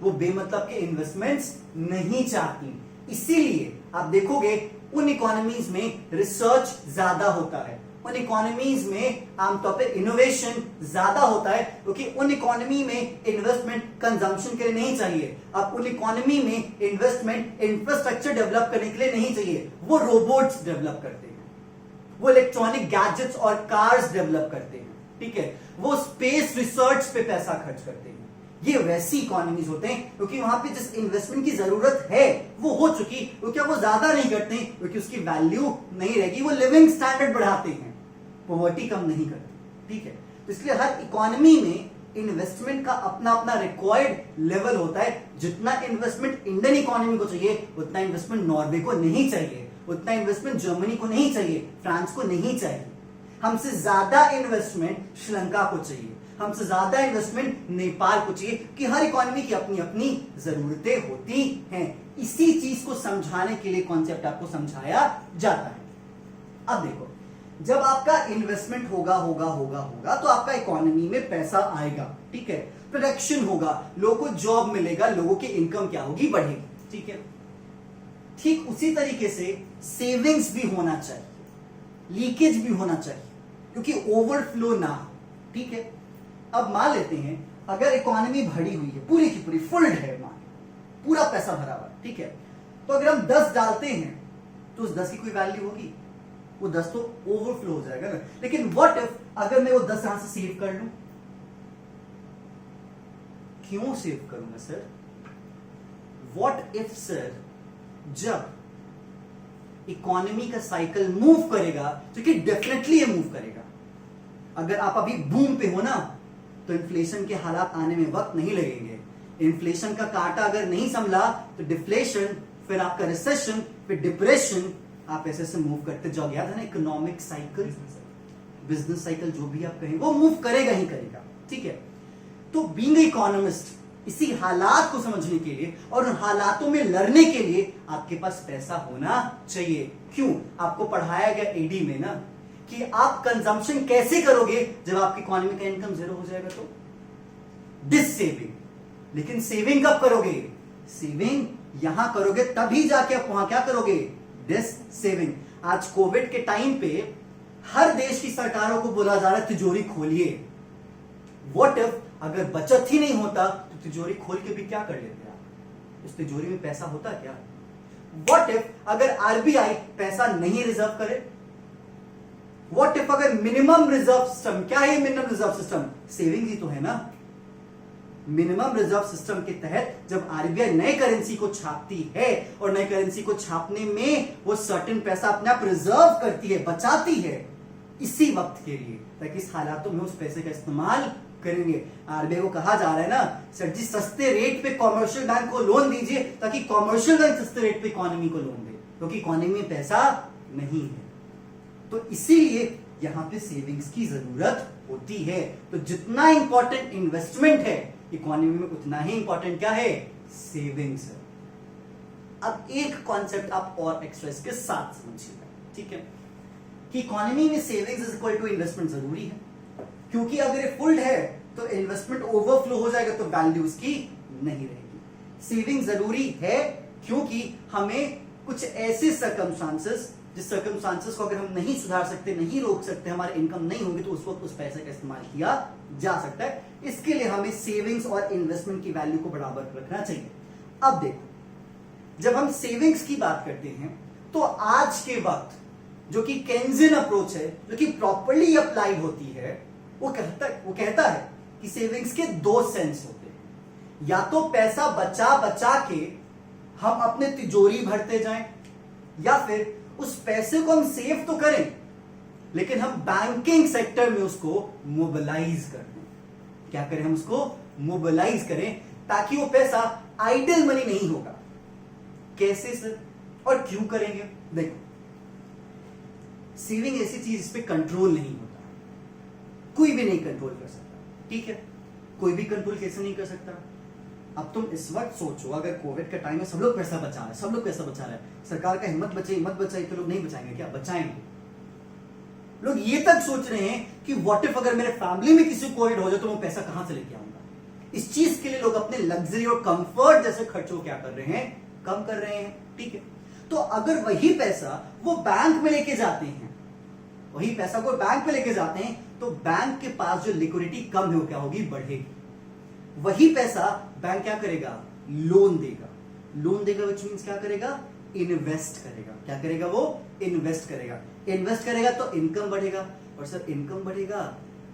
वो बेमतलब के इन्वेस्टमेंट्स नहीं चाहती। इसीलिए आप देखोगे उन इकोनॉमीज में रिसर्च ज्यादा होता है, उन इकोनॉमीज में आमतौर पर इनोवेशन ज्यादा होता है, क्योंकि उन इकोनॉमी में इन्वेस्टमेंट कंजम्पशन के लिए नहीं चाहिए। अब उन इकोनॉमी में इन्वेस्टमेंट इंफ्रास्ट्रक्चर डेवलप करने के लिए नहीं चाहिए, वो रोबोट्स डेवलप करते हैं, वो इलेक्ट्रॉनिक गैजेट्स और कार्स डेवलप करते हैं, ठीक है। वो स्पेस रिसर्च पे पैसा खर्च करते हैं। ये वैसी इकोनॉमीज होते हैं क्योंकि वहां पे जिस इन्वेस्टमेंट की जरूरत है वो हो चुकी, क्योंकि वो ज्यादा नहीं करते हैं, क्योंकि उसकी वैल्यू नहीं रहेगी। वो लिविंग स्टैंडर्ड बढ़ाते हैं, पॉवर्टी कम नहीं करते, ठीक है। तो इसलिए हर इकोनॉमी में इन्वेस्टमेंट का अपना अपना रिक्वायर्ड लेवल होता है। जितना इन्वेस्टमेंट इंडियन इकोनॉमी को चाहिए उतना इन्वेस्टमेंट नॉर्वे को नहीं चाहिए, उतना इन्वेस्टमेंट जर्मनी को नहीं चाहिए, फ्रांस को नहीं चाहिए। हमसे ज्यादा इन्वेस्टमेंट श्रीलंका को चाहिए, हमसे ज्यादा इन्वेस्टमेंट नेपाल को चाहिए, कि हर इकोनॉमी की अपनी अपनी जरूरतें होती हैं। इसी चीज को समझाने के लिए कॉन्सेप्ट आपको समझाया जाता है। अब देखो, जब आपका इन्वेस्टमेंट होगा होगा होगा होगा तो आपका इकोनॉमी में पैसा आएगा, ठीक है। प्रोडक्शन होगा, लोगों को जॉब मिलेगा, लोगों की इनकम क्या होगी, बढ़ेगी, ठीक है। ठीक उसी तरीके से सेविंग्स भी होना चाहिए, लीकेज भी होना चाहिए, क्योंकि ओवरफ्लो ना हो, ठीक है। अब मान लेते हैं अगर इकोनॉमी भरी हुई है, पूरी की पूरी फुल्ड है, मान पूरा पैसा भरा हुआ, ठीक है। तो अगर हम 10 डालते हैं तो उस 10 की कोई वैल्यू होगी, वो 10 तो ओवरफ्लो हो जाएगा ना। लेकिन व्हाट इफ अगर मैं वो 10 यहां से सेव कर लूं, क्यों सेव करूंगा सर? व्हाट इफ सर, जब इकोनॉमी का साइकिल मूव करेगा, क्योंकि डेफिनेटली ये मूव करेगा। अगर आप अभी बूम पे हो ना, तो इन्फ्लेशन के हालात आने में वक्त नहीं लगेंगे। इन्फ्लेशन का कांटा अगर नहीं संभला तो डिफ्लेशन, फिर आपका रिसेशन, फिर डिप्रेशन, आप ऐसे से मूव करते जाओगे। याद है ना इकोनॉमिक साइकिल, बिजनेस साइकिल, जो भी आप कहेंगे वो मूव करेगा ही करेगा, ठीक है। तो बीइंग इकोनॉमिस्ट, इसी हालात को समझने के लिए और उन हालातों में लड़ने के लिए आपके पास पैसा होना चाहिए। क्यों? आपको पढ़ाया गया एडी में ना कि आप कंजम्पशन कैसे करोगे जब आपकी इकोनॉमी का इनकम जीरो हो जाएगा, तो डिस सेविंग। लेकिन सेविंग कब करोगे? सेविंग यहां करोगे तभी जाके आप वहां क्या करोगे? Dissaving. आज कोविड के टाइम पे हर देश की सरकारों को बोला जा रहा है तिजोरी खोलिए। व्हाट इफ अगर बचत ही नहीं होता तो तिजोरी खोल के भी क्या कर लेते आप? उस तिजोरी में पैसा होता क्या? व्हाट इफ अगर आरबीआई पैसा नहीं रिजर्व करे? व्हाट इफ अगर मिनिमम रिजर्व सिस्टम, क्या है मिनिमम रिजर्व सिस्टम? सेविंग ही तो है ना। मिनिमम रिजर्व सिस्टम के तहत जब आरबीआई नए करेंसी को छापती है और नए करेंसी को छापने में वो सर्टेन पैसा अपने आप रिजर्व करती है, बचाती है इसी वक्त के लिए, ताकि इस हालातों में उस पैसे का इस्तेमाल करेंगे। आरबीआई को कहा जा रहा है ना, सर जी सस्ते रेट पे कॉमर्शियल बैंक को लोन दीजिए ताकि कॉमर्शियल बैंक सस्ते रेट पे इकोनॉमी को लोन दे, क्योंकि इकोनॉमी में पैसा नहीं है। तो इसीलिए यहां पे सेविंग्स की जरूरत होती है। तो जितना इंपॉर्टेंट इन्वेस्टमेंट है इकोनॉमी में, उतना ही इंपॉर्टेंट क्या है? सेविंग्स है। अब एक कॉन्सेप्ट आप और एक्स्ट्रा इसके साथ समझिएगा, ठीक है, कि इकोनॉमी में savings is equal to investment जरूरी है, क्योंकि अगर ये फुल्ड है तो इन्वेस्टमेंट ओवरफ्लो हो जाएगा तो वैल्यू उसकी नहीं रहेगी। सेविंग जरूरी है क्योंकि हमें कुछ ऐसे सर्कमस्टांसेस, जिस सर्कमस्टांसेस को अगर हम नहीं सुधार सकते, नहीं रोक सकते, हमारे इनकम नहीं होगी, तो उस वक्त उस पैसे का इस्तेमाल किया जा सकता है। इसके लिए हमें सेविंग्स और इन्वेस्टमेंट की वैल्यू को बराबर रखना चाहिए। अब देखो, जब हम सेविंग्स की बात करते हैं तो आज के वक्त जो कि केन्जियन अप्रोच है, जो कि प्रॉपर्ली अप्लाइड होती है, वो कहता है कि सेविंग्स के दो सेंस होते हैं। या तो पैसा बचा बचा के हम अपने तिजोरी भरते जाएं, या फिर उस पैसे को हम सेव तो करें लेकिन हम बैंकिंग सेक्टर में उसको मोबिलाइज कर दें। क्या करें? हम उसको मोबिलाइज करें ताकि वो पैसा आइडल मनी नहीं होगा। कैसे सर और क्यों करेंगे? देखो, सेविंग ऐसी चीज इस पे कंट्रोल नहीं होता, कोई भी नहीं कंट्रोल कर सकता, ठीक है। कोई भी कंट्रोल कैसे नहीं कर सकता? अब तुम इस वक्त सोचो, अगर कोविड का टाइम है, सब लोग पैसा बचा रहे हैं, सब लोग पैसा बचा रहे हैं, सरकार का हिम्मत बचाई तो लोग नहीं बचाएंगे क्या? बचाएंगे। लोग ये तक सोच रहे हैं कि व्हाट इफ अगर मेरे फैमिली में किसी को कोविड हो जाए तो मैं पैसा कहां से लेके आऊंगा। इस चीज के लिए लोग अपने लग्जरी और कंफर्ट जैसे खर्चों क्या कर रहे हैं? कम कर रहे हैं, ठीक है। तो अगर वही पैसा वो बैंक में लेके जाते हैं, वही पैसा को बैंक में लेके जाते हैं, तो बैंक के पास जो लिक्विडिटी कम है वो क्या होगी? बढ़ेगी। वही पैसा बैंक क्या करेगा? लोन देगा। लोन देगा विच मींस क्या करेगा? इन्वेस्ट करेगा। क्या करेगा? वो इन्वेस्ट करेगा। इन्वेस्ट करेगा तो इनकम बढ़ेगा, और सर इनकम बढ़ेगा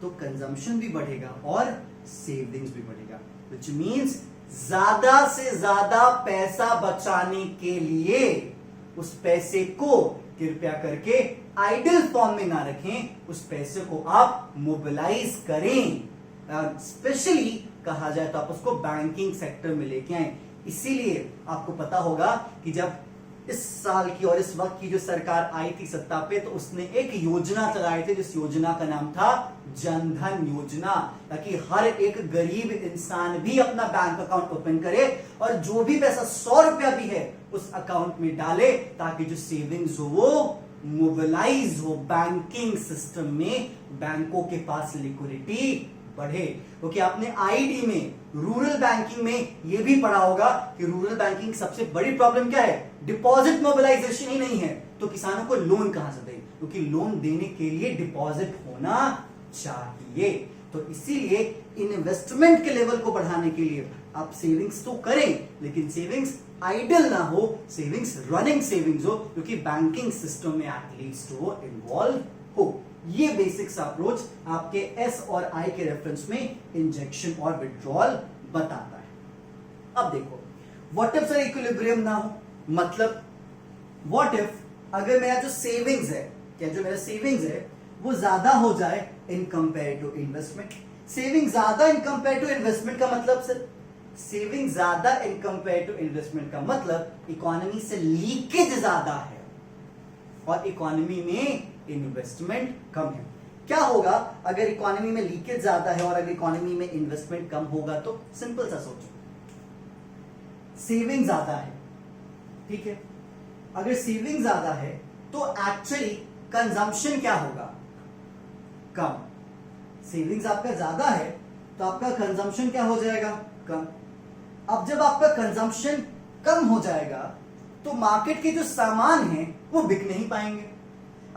तो कंजम्पशन भी बढ़ेगा और सेविंग्स भी बढ़ेगा, विच मींस ज्यादा से ज्यादा पैसा बचाने के लिए उस पैसे को कृपया करके आइडल फॉर्म में ना रखें, उस पैसे को आप मोबिलाइज करें। स्पेशली कहा जाए तो आप उसको बैंकिंग सेक्टर में लेके आए। इसीलिए आपको पता होगा कि जब इस साल की और इस वक्त की जो सरकार आई थी सत्ता पे, तो उसने एक योजना चलाई थी, जिस योजना का नाम था जनधन योजना, ताकि हर एक गरीब इंसान भी अपना बैंक अकाउंट ओपन करे और जो भी पैसा 100 रुपया भी है उस अकाउंट में डाले, ताकि जो सेविंग्स हो वो मोबिलाइज हो बैंकिंग सिस्टम में, बैंकों के पास लिक्विडिटी बढ़े। क्योंकि आपने आईडी में, रूरल बैंकिंग में यह भी पढ़ा होगा कि रूरल बैंकिंग की सबसे बड़ी प्रॉब्लम क्या है? डिपॉजिट मोबिलाइजेशन ही नहीं है। तो किसानों को लोन कहां से दें? क्योंकि लोन देने के लिए डिपॉजिट होना चाहिए। तो इसीलिए इन्वेस्टमेंट के लेवल को बढ़ाने के लिए आप सेविंग्स तो करें, लेकिन सेविंग्स आइडल ना हो, सेविंग्स रनिंग सेविंग्स हो, क्योंकि बैंकिंग सिस्टम में एटलीस्ट वो इन्वॉल्व हो। ये बेसिक्स अप्रोच आपके एस और आई के रेफरेंस में इंजेक्शन और विड्रॉल बताता है। अब देखो, व्हाट इफ सर इक्विलिब्रियम ना हो, मतलब व्हाट इफ अगर मेरा जो सेविंग्स है, क्या जो मेरा सेविंग्स है वो ज्यादा हो जाए in compare to investment. Saving ज्यादा इन कंपेयर टू इन्वेस्टमेंट का मतलब सर सेविंग ज्यादा इन कंपेयर टू इन्वेस्टमेंट का मतलब इकोनॉमी से लीकेज ज्यादा है और इकोनॉमी में इन्वेस्टमेंट कम है। क्या होगा अगर इकोनॉमी में लीकेज ज्यादा है और अगर इकोनॉमी में इन्वेस्टमेंट कम होगा? तो सिंपल सा सोचो, सेविंग ज्यादा है, ठीक है, अगर सेविंग ज्यादा है तो एक्चुअली कंजम्पशन क्या होगा? कम। सेविंग्स आपका ज्यादा है तो आपका कंजम्पशन क्या हो जाएगा? कम। अब जब आपका कंजम्पशन कम हो जाएगा तो मार्केट के जो सामान हैं वो बिक नहीं पाएंगे।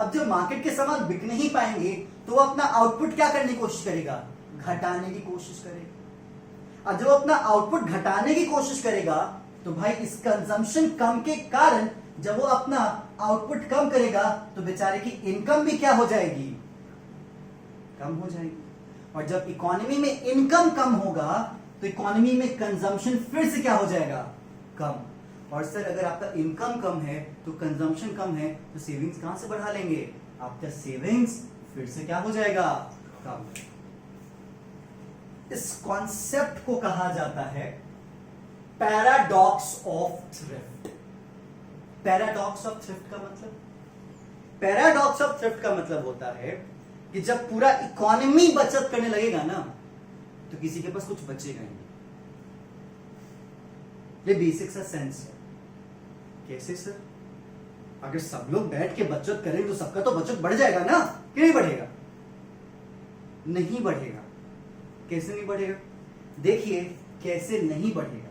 अब जब मार्केट के सामान बिक नहीं पाएंगे तो वो अपना आउटपुट क्या करने की कोशिश करेगा? घटाने की कोशिश करेगा। और जब अपना आउटपुट घटाने की कोशिश करेगा तो भाई इस कंजम्पशन कम के कारण जब वो अपना आउटपुट कम करेगा तो बेचारे की इनकम भी क्या हो जाएगी? कम हो जाएगी। और जब इकोनॉमी में इनकम कम होगा तो इकोनॉमी में कंजम्पशन फिर से क्या हो जाएगा? कम। और सर अगर आपका इनकम कम है तो कंजम्पशन कम है तो सेविंग्स कहां से बढ़ा लेंगे? आपका सेविंग्स फिर से क्या हो जाएगा? कम। इस कॉन्सेप्ट को कहा जाता है paradox of thrift. Paradox of thrift का मतलब, पैराडॉक्स ऑफ थ्रिफ्ट का मतलब होता है कि जब पूरा इकोनॉमी बचत करने लगेगा ना तो किसी के पास कुछ बचेगा नहीं। ये बेसिक सा सेंस है। कैसे सर? अगर सब लोग बैठ के बचत करें तो सबका तो बचत बढ़ जाएगा ना, कि नहीं बढ़ेगा? नहीं बढ़ेगा। कैसे नहीं बढ़ेगा? देखिए कैसे नहीं बढ़ेगा।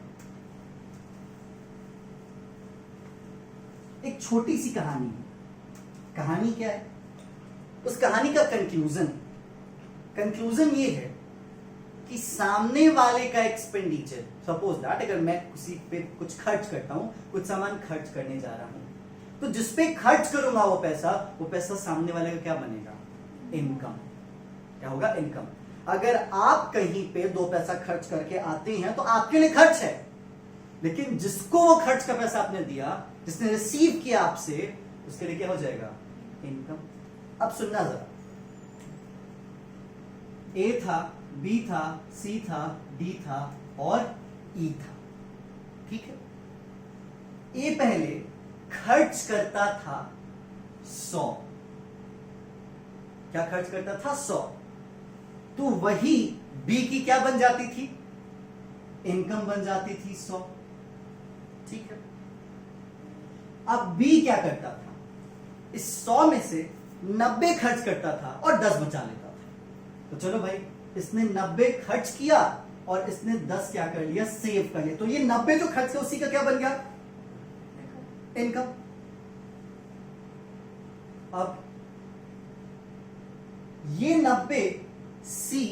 एक छोटी सी कहानी है। कहानी क्या है? उस कहानी का कंक्लूजन ये है कि सामने वाले का एक्सपेंडिचर, सपोज दैट अगर मैं किसी पे कुछ खर्च करता हूं, कुछ सामान खर्च करने जा रहा हूं, तो जिस पे खर्च करूंगा वो पैसा सामने वाले का क्या बनेगा? इनकम। क्या होगा? इनकम। अगर आप कहीं पे 2 पैसा खर्च करके आते हैं तो आपके लिए खर्च है, लेकिन जिसको वो खर्च का पैसा आपने दिया, जिसने रिसीव किया आपसे, उसके लिए क्या हो जाएगा? इनकम। अब सुनना जरा, ए था, बी था, सी था, डी था और ई था, ठीक है। ए पहले खर्च करता था 100। क्या खर्च करता था? 100। तो वही बी की क्या बन जाती थी? इनकम बन जाती थी 100, ठीक है। अब बी क्या करता था? इस 100 में से 90 खर्च करता था और 10 बचा लेता था। तो चलो भाई, इसने 90 खर्च किया और इसने 10 क्या कर लिया? सेव कर लिया। तो ये 90 जो खर्च किया उसी का क्या बन गया? इनकम। अब ये 90 सी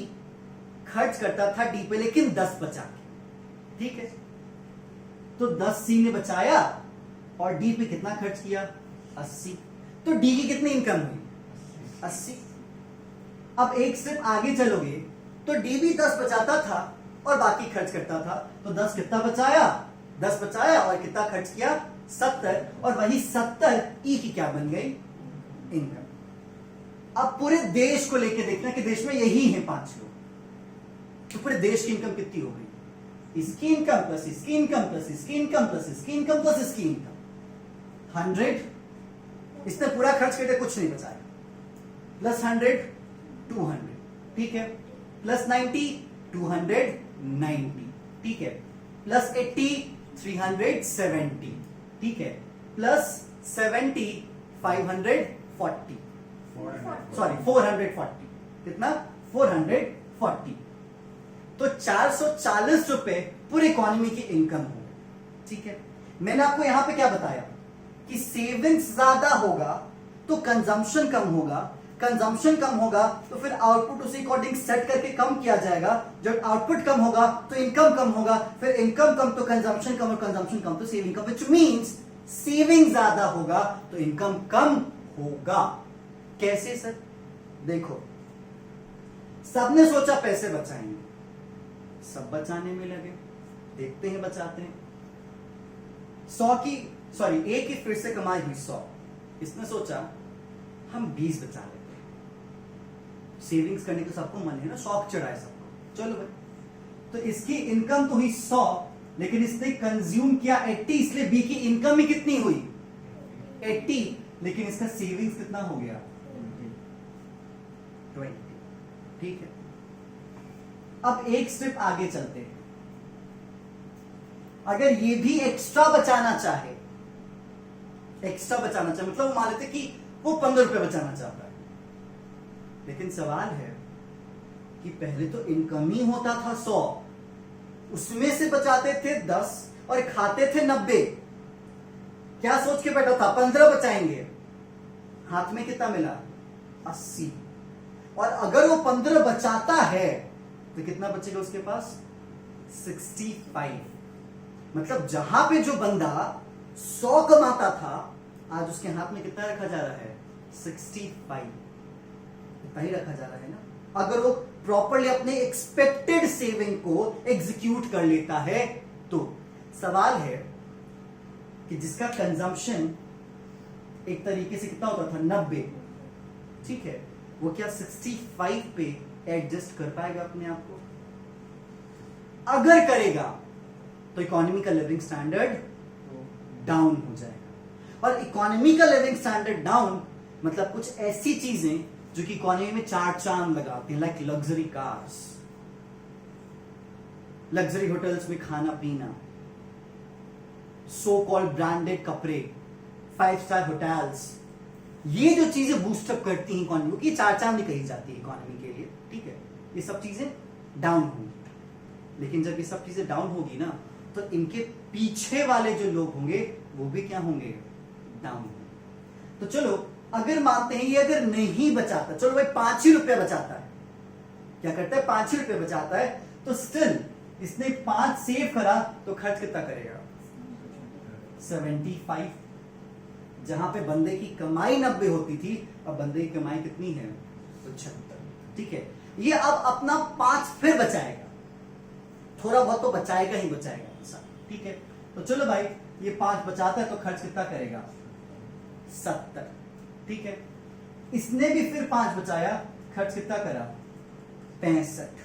खर्च करता था डी पे, लेकिन 10 बचा के, ठीक है। तो 10 सी ने बचाया और डी पे कितना खर्च किया? 80। तो डी की कितनी इनकम हुई? 80। अब एक स्टेप आगे चलोगे तो डी भी 10 बचाता था और बाकी खर्च करता था। तो 10 कितना बचाया? 10 बचाया और कितना खर्च किया? 70। और वही 70 ई की क्या बन गई? इनकम। अब पूरे देश को लेके देखना कि देश में यही है 5 लोग, तो पूरे देश की इनकम कितनी हो गई? इसकी इनकम प्लस इसकी इनकम प्लस इसकी इनकम प्लस इसकी इनकम प्लस इसकी इनकम 100। इसने पूरा खर्च करके कुछ नहीं बचाया। प्लस 100 200, ठीक है। प्लस 90 290, ठीक है। प्लस 80 370, ठीक है। Plus 70 540, sorry 440। कितना? 440। तो 440 रुपए पूरी इकोनॉमी की इनकम हो, ठीक है। मैंने आपको यहां पे क्या बताया कि सेविंग्स ज्यादा होगा तो कंजम्पशन कम होगा, कंजम्पशन कम होगा तो फिर आउटपुट उसी अकॉर्डिंग सेट करके कम किया जाएगा। जब आउटपुट कम होगा तो इनकम कम होगा, फिर इनकम कम तो कंजम्पशन कम और कंजम्पशन कम तो saving come, which means saving ज्यादा होगा तो इनकम कम होगा। कैसे सर? देखो, सबने सोचा पैसे बचाएंगे, सब बचाने में लगे, देखते हैं बचाते हैं। 100 की, सॉरी ए की फिर से कमाई हुई 100, इसने सोचा हम 20 बचा लेते हैं। सेविंग्स करने का सबको मन है ना, शौक चढ़ाए सबको, चलो भाई। तो इसकी इनकम तो हुई 100, लेकिन इसने कंज्यूम किया 80, इसलिए बी की इनकम ही कितनी हुई 80, लेकिन इसका सेविंग्स कितना हो गया 20। ठीक है, अब एक स्टेप आगे चलते हैं। अगर ये भी एक्स्ट्रा बचाना चाहे, मतलब वो मान लेते कि वो 15 रुपए बचाना चाहता है, लेकिन सवाल है कि पहले तो इनकम ही होता था 100, उसमें से बचाते थे 10 और खाते थे 90। क्या सोच के बैठा था 15 बचाएंगे, हाथ में कितना मिला 80, और अगर वो 15 बचाता है तो कितना बचेगा उसके पास 65। मतलब जहां पे जो बंदा 100 कमाता था, आज उसके हाथ में कितना रखा जा रहा है 65, इतना ही रखा जा रहा है ना। अगर वो प्रॉपर्ली अपने एक्सपेक्टेड सेविंग को एग्जीक्यूट कर लेता है तो सवाल है कि जिसका कंजम्पशन एक तरीके से कितना होता था 90, ठीक है, वो क्या 65 पे एडजस्ट कर पाएगा अपने आप को? अगर करेगा तो इकोनॉमी का लिविंग स्टैंडर्ड डाउन हो जाएगा। और इकोनॉमी का लिविंग स्टैंडर्ड डाउन मतलब कुछ ऐसी चीजें जो कि इकोनॉमी में चार चांद लगाती हैं, like luxury cars, luxury hotels में खाना पीना, सो कॉल्ड ब्रांडेड कपड़े, 5 स्टार होटल्स, ये जो चीजें बूस्टअप करती हैं इकोनॉमी को, ये चार चांद कही जाती है इकोनॉमी के लिए, ठीक है, ये सब चीजें डाउन होंगी। लेकिन जब ये सब चीजें डाउन होगी ना, तो इनके पीछे वाले जो लोग होंगे वो भी क्या होंगे, डाउन होंगे। तो चलो अगर मानते हैं ये अगर नहीं बचाता, चलो भाई 5 ही रुपया बचाता है, क्या करता है 5 ही रुपये बचाता है, तो स्टिल इसने 5 सेव करा तो खर्च कितना करेगा 75। जहां पे बंदे की कमाई 90 होती थी, अब बंदे की कमाई कितनी है 75। ठीक है, ये अब अपना 5 फिर बचाएगा, थोड़ा बहुत तो बचाएगा ही बचाएगा इंसान। ठीक है, तो चलो भाई ये 5 बचाता है तो खर्च कितना करेगा 70। ठीक है, इसने भी फिर 5 बचाया, खर्च कितना करा 65।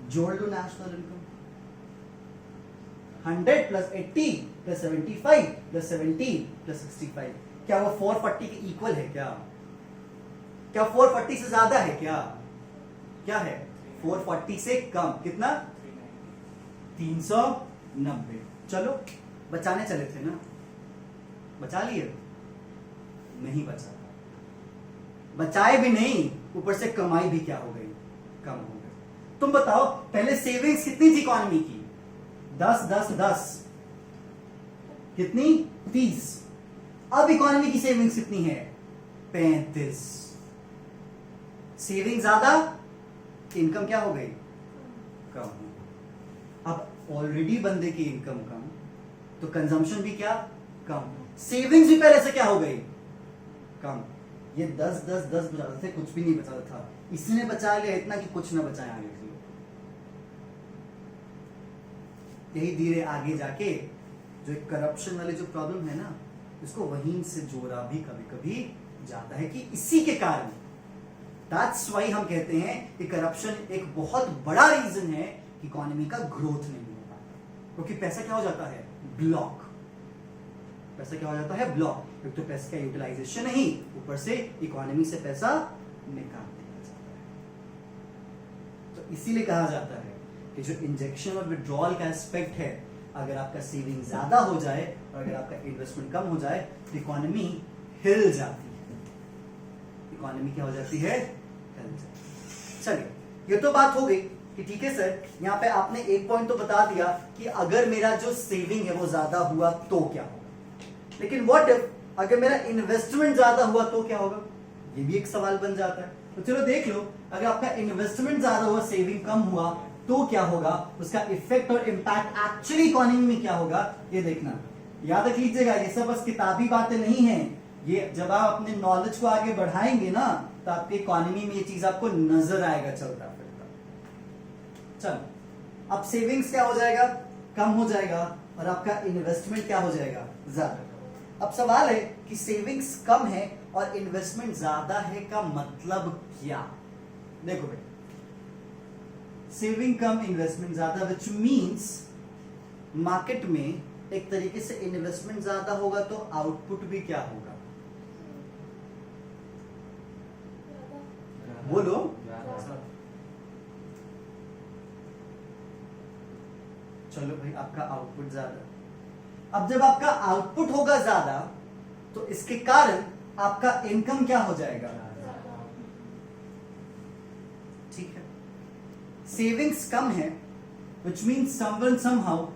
जोड़ लो national income, 100 plus 80 plus 75 plus 17 plus 65, क्या वो 440 के इक्वल है? क्या 440 से ज्यादा है? क्या है 440 से कम? कितना 390। चलो बचाने चले थे ना, बचा लिए? नहीं बचा, बचाए भी नहीं, ऊपर से कमाई भी क्या हो गई, कम हो गई। तुम बताओ पहले सेविंग्स कितनी थी इकोनॉमी की? 10 10 10 कितनी 30। अब इकोनॉमी की सेविंग्स कितनी है 35। सेविंग ज्यादा, इनकम क्या हो गई कम। अब ऑलरेडी बंदे की इनकम कम, तो कंजम्पशन भी क्या कम, सेविंग्स भी पहले से क्या हो गई कम। ये 10 10 10 बचाते थे, कुछ भी नहीं बचाता था, इसने बचा लिया इतना कि कुछ ना बचाया आगे के लिए। यही धीरे आगे जाके जो करप्शन वाले जो प्रॉब्लम है ना, इसको वहीं से जोड़ा भी कभी कभी जाता है कि इसी के कारण, दैट्स व्हाई हम कहते हैं कि करप्शन एक बहुत बड़ा रीजन है कि इकोनॉमी का ग्रोथ नहीं हो पाता, क्योंकि पैसा क्या हो जाता है ब्लॉक। पैसा क्या हो जाता है ब्लॉक, एक तो पैसे का यूटिलाइजेशन नहीं, ऊपर से इकोनॉमी से पैसा निकाल दिया जाता है। तो इसीलिए कहा जाता है कि जो इंजेक्शन और विड्रॉल का एस्पेक्ट है, अगर आपका सेविंग ज्यादा हो जाए और अगर आपका इन्वेस्टमेंट कम हो जाए तो इकोनॉमी हिल जाती है। इकोनॉमी क्या हो जाती है, हिल जाती है। चलिए ये तो बात हो गई कि ठीक है सर, यहाँ पे आपने एक पॉइंट तो बता दिया कि अगर मेरा जो सेविंग है वो ज्यादा हुआ तो क्या होगा, लेकिन व्हाट इफ अगर मेरा इन्वेस्टमेंट ज्यादा हुआ तो क्या होगा, ये भी एक सवाल बन जाता है। तो चलो देख लो, अगर आपका इन्वेस्टमेंट ज्यादा हुआ, सेविंग कम हुआ तो क्या होगा, उसका इफेक्ट और इंपैक्ट एक्चुअली इकोनॉमी में क्या होगा, ये देखना। याद रख लीजिएगा, ये सब बस किताबी बातें नहीं है, ये जब आप अपने नॉलेज को आगे बढ़ाएंगे ना, तो आपकी इकोनॉमी में ये चीज आपको नजर आएगा चलता फिरता। चलो अब सेविंग्स क्या हो जाएगा, कम हो जाएगा, और आपका इन्वेस्टमेंट क्या हो जाएगा, ज्यादा। अब सवाल है कि सेविंग्स कम है और इन्वेस्टमेंट ज्यादा है का मतलब क्या। देखो भाई, सेविंग कम इन्वेस्टमेंट ज्यादा, विच मीन्स मार्केट में एक तरीके से इन्वेस्टमेंट ज्यादा होगा तो आउटपुट भी क्या होगा? बोलो। चलो भाई, आपका आउटपुट ज्यादा। अब जब आपका आउटपुट होगा ज्यादा तो इसके कारण आपका इनकम क्या हो जाएगा? ठीक है। सेविंग्स कम है, विच मीन्स समवन समहाउ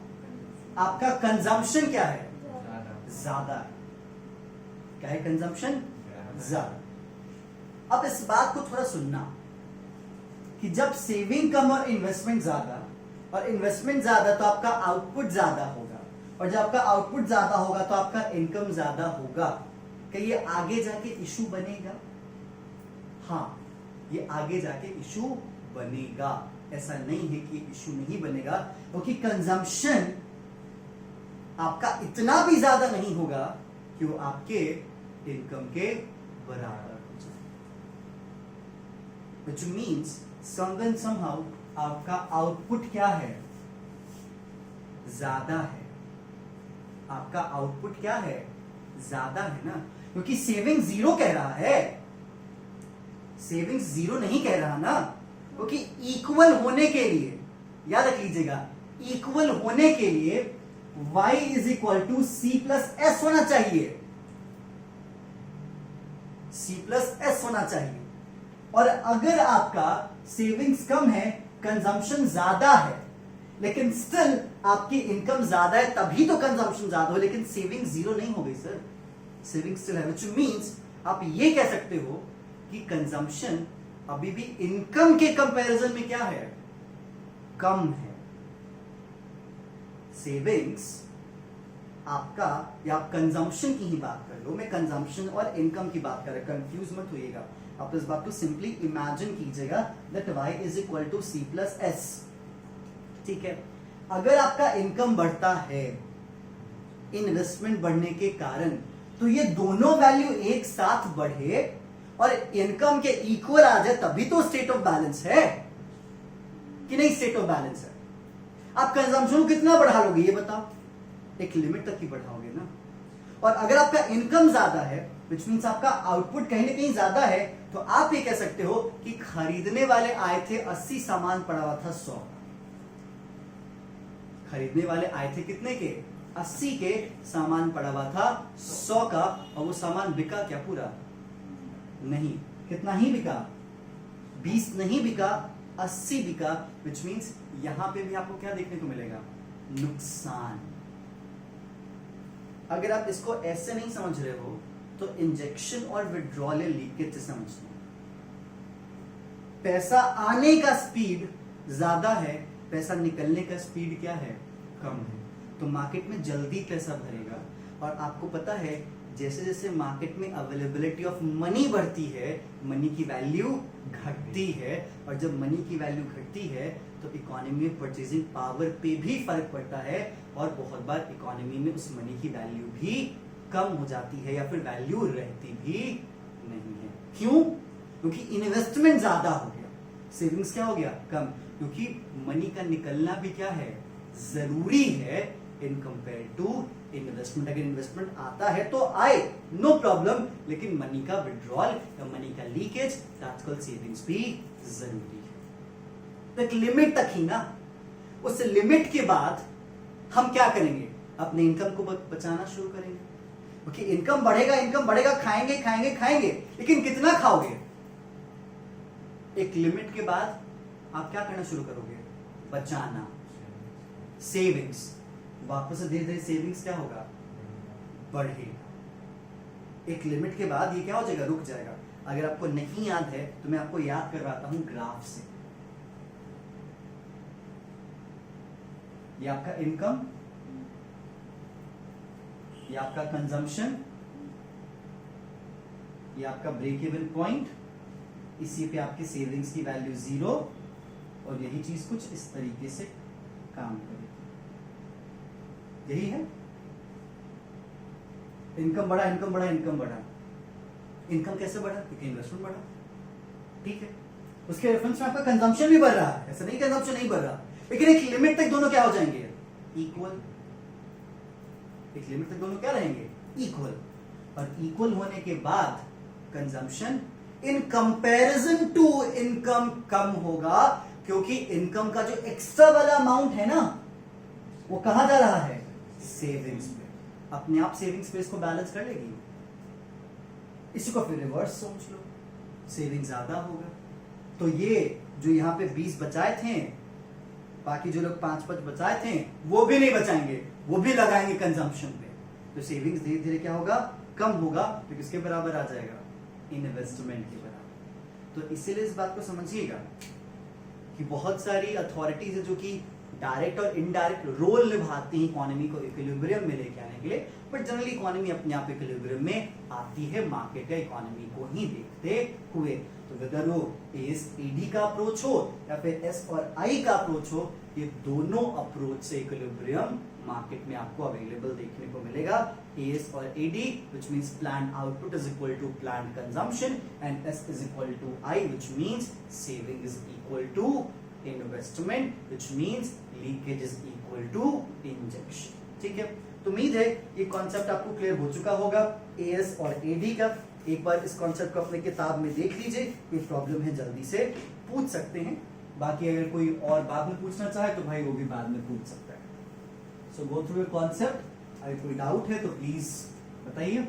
आपका कंजम्पशन क्या है? ज्यादा है। क्या है? कंजम्पशन ज्यादा। अब इस बात को थोड़ा सुनना कि जब सेविंग कम और इन्वेस्टमेंट ज्यादा, और इन्वेस्टमेंट ज्यादा तो आपका आउटपुट ज्यादा होगा, और जब आपका आउटपुट ज्यादा होगा तो आपका इनकम ज्यादा होगा। क्या ये आगे जाके इशू बनेगा? हाँ, ये आगे जाके इशू बनेगा। ऐसा नहीं है कि इशू नहीं बनेगा, क्योंकि कंजम्पशन आपका इतना भी ज्यादा नहीं होगा कि वो आपके इनकम के बराबर हो जाए। Which means somewhen somehow आपका आउटपुट क्या है? ज्यादा है। आपका आउटपुट क्या है? ज्यादा है ना, क्योंकि सेविंग जीरो कह रहा है। सेविंग्स जीरो नहीं कह रहा ना, क्योंकि इक्वल होने के लिए, याद रख लीजिएगा, इक्वल होने के लिए y is equal to C plus S होना चाहिए। सी प्लस एस होना चाहिए। और अगर आपका सेविंग्स कम है, कंजम्पशन ज्यादा है, लेकिन स्टिल आपकी इनकम ज्यादा है, तभी तो कंजम्पशन ज्यादा हो, लेकिन सेविंग जीरो नहीं हो गई सर, सेविंग स्टिल है। व्हिच मींस आप ये कह सकते हो कि कंजम्पशन अभी भी इनकम के कंपैरिजन में क्या है? कम है। सेविंग्स आपका, या आप कंजम्पशन की ही बात कर लो, मैं कंजम्पशन और इनकम की बात कर रहा हूं, कंफ्यूज मत होइएगा। आप इस बात को सिंपली इमेजिन कीजिएगा that y is equal to C plus S. ठीक है। अगर आपका इनकम बढ़ता है इन्वेस्टमेंट बढ़ने के कारण, तो ये दोनों वैल्यू एक साथ बढ़े और इनकम के इक्वल आ जाए, तभी तो स्टेट ऑफ बैलेंस है कि नहीं? स्टेट ऑफ बैलेंस है। आप कंजम्पशन को कितना बढ़ा लोगे ये बताओ? एक लिमिट तक ही बढ़ाओगे ना। और अगर आपका इनकम ज्यादा है, विच मीन्स आपका आउटपुट कहीं ना कहीं ज्यादा है, तो आप ये कह सकते हो कि खरीदने वाले आए थे 80, सामान पड़ा हुआ था 100। खरीदने वाले आए थे कितने के? 80 के, सामान पड़ा हुआ था 100 का, और वो सामान बिका क्या पूरा? नहीं। कितना ही बिका? 20 नहीं बिका, 80 बिका। विच मीन्स यहां पे भी आपको क्या देखने को मिलेगा? नुकसान। अगर आप इसको ऐसे नहीं समझ रहे हो तो इंजेक्शन और विड्रॉल लीकेज से समझना। पैसा आने का स्पीड ज्यादा है, पैसा निकलने का स्पीड क्या है? कम है। तो मार्केट में जल्दी पैसा भरेगा। और आपको पता है, जैसे जैसे मार्केट में अवेलेबिलिटी ऑफ मनी बढ़ती है, मनी की वैल्यू घटती है, और जब मनी की वैल्यू घटती है तो इकोनॉमी में परचेजिंग पावर पे भी फर्क पड़ता है, और बहुत बार इकोनॉमी में उस मनी की वैल्यू भी कम हो जाती है, या फिर वैल्यू रहती भी नहीं है। क्यों? क्योंकि इन्वेस्टमेंट ज्यादा हो गया, सेविंग्स क्या हो गया? कम। क्योंकि मनी का निकलना भी क्या है? जरूरी है इन कंपेयर टू इन्वेस्टमेंट। अगर इन्वेस्टमेंट आता है तो आए, नो प्रॉब्लम, लेकिन मनी का विड्रॉल या मनी का लीकेज, दैट्स कॉल्ड सेविंग्स, भी जरूरी है। एक लिमिट तक ही ना। उस लिमिट के बाद हम क्या करेंगे? अपने इनकम को बचाना शुरू करेंगे, क्योंकि इनकम बढ़ेगा, खाएंगे खाएंगे खाएंगे, लेकिन कितना खाओगे? एक लिमिट के बाद आप क्या करना शुरू करोगे? बचाना, सेविंग्स। वापस से धीरे धीरे सेविंग्स क्या होगा? बढ़ेगा। एक लिमिट के बाद ये क्या हो जाएगा? रुक जाएगा। अगर आपको नहीं याद है तो मैं आपको याद करवाता हूं ग्राफ से। ये आपका इनकम, ये आपका कंजम्पशन, ये आपका ब्रेक इवन पॉइंट, इसी पे आपके सेविंग्स की वैल्यू 0, और यही चीज कुछ इस तरीके से काम करेगी। यही है। इनकम बढ़ा, इनकम कैसे बढ़ा? क्योंकि इन्वेस्टमेंट बढ़ा। ठीक है। उसके रेफरेंस में आपका कंजम्पशन भी बढ़ रहा है, ऐसा नहीं कंजम्पशन नहीं बढ़ रहा, लेकिन एक लिमिट तक दोनों क्या हो जाएंगे, इक्वल। एक लिमिट तक दोनों क्या रहेंगे, इक्वल। और इक्वल होने के बाद consumption in comparison to income कम होगा, क्योंकि इनकम का जो एक्स्ट्रा वाला अमाउंट है ना, वो कहां जा रहा है, सेविंग्स पे। अपने आप सेविंग्स पे इसको बैलेंस कर लेगी। इसी को फिर रिवर्स सोच लो, सेविंग ज्यादा होगा, तो ये जो यहाँ पे 20 बचाए थे, बाकी जो लोग 5-5 बचाए थे वो भी नहीं बचाएंगे, वो भी लगाएंगे कंजम्पशन पे। तो सेविंग्स धीरे धीरे क्या होगा, कम होगा, तो किसके बराबर आ जाएगा, इन्वेस्टमेंट के बराबर। तो इसीलिए इस बात को समझिएगा कि बहुत सारी अथॉरिटीज है जो कि डायरेक्ट और इनडायरेक्ट रोल निभाती है इकोनॉमी को इक्विलिब्रियम में लेके आने के लिए, बट जनरली इकोनॉमी अपने आप इक्विलिब्रियम में आती है मार्केट या इकोनॉमी को ही देखते हुए। तो वेदर वो ASAD का अप्रोच हो या फिर S और I का अप्रोच हो, ये दोनों अप्रोच से इक्विलिब्रियम मार्केट में आपको अवेलेबल देखने को मिलेगा। AS और AD which means planned output is equal to planned consumption and S is equal to I which means saving is equal to investment which means leakage is equal to injection। ठीक है, तो उम्मीद है ये concept आपको clear हो चुका होगा AS और AD का। एक बार इस कॉन्सेप्ट को अपने किताब में देख लीजिए, कोई प्रॉब्लम है जल्दी से पूछ सकते हैं, बाकी अगर कोई और बाद में पूछना चाहे तो भाई वो भी बाद में पूछ सकता है। सो गो थ्रू योर कॉन्सेप्ट, अगर कोई डाउट है तो प्लीज बताइए।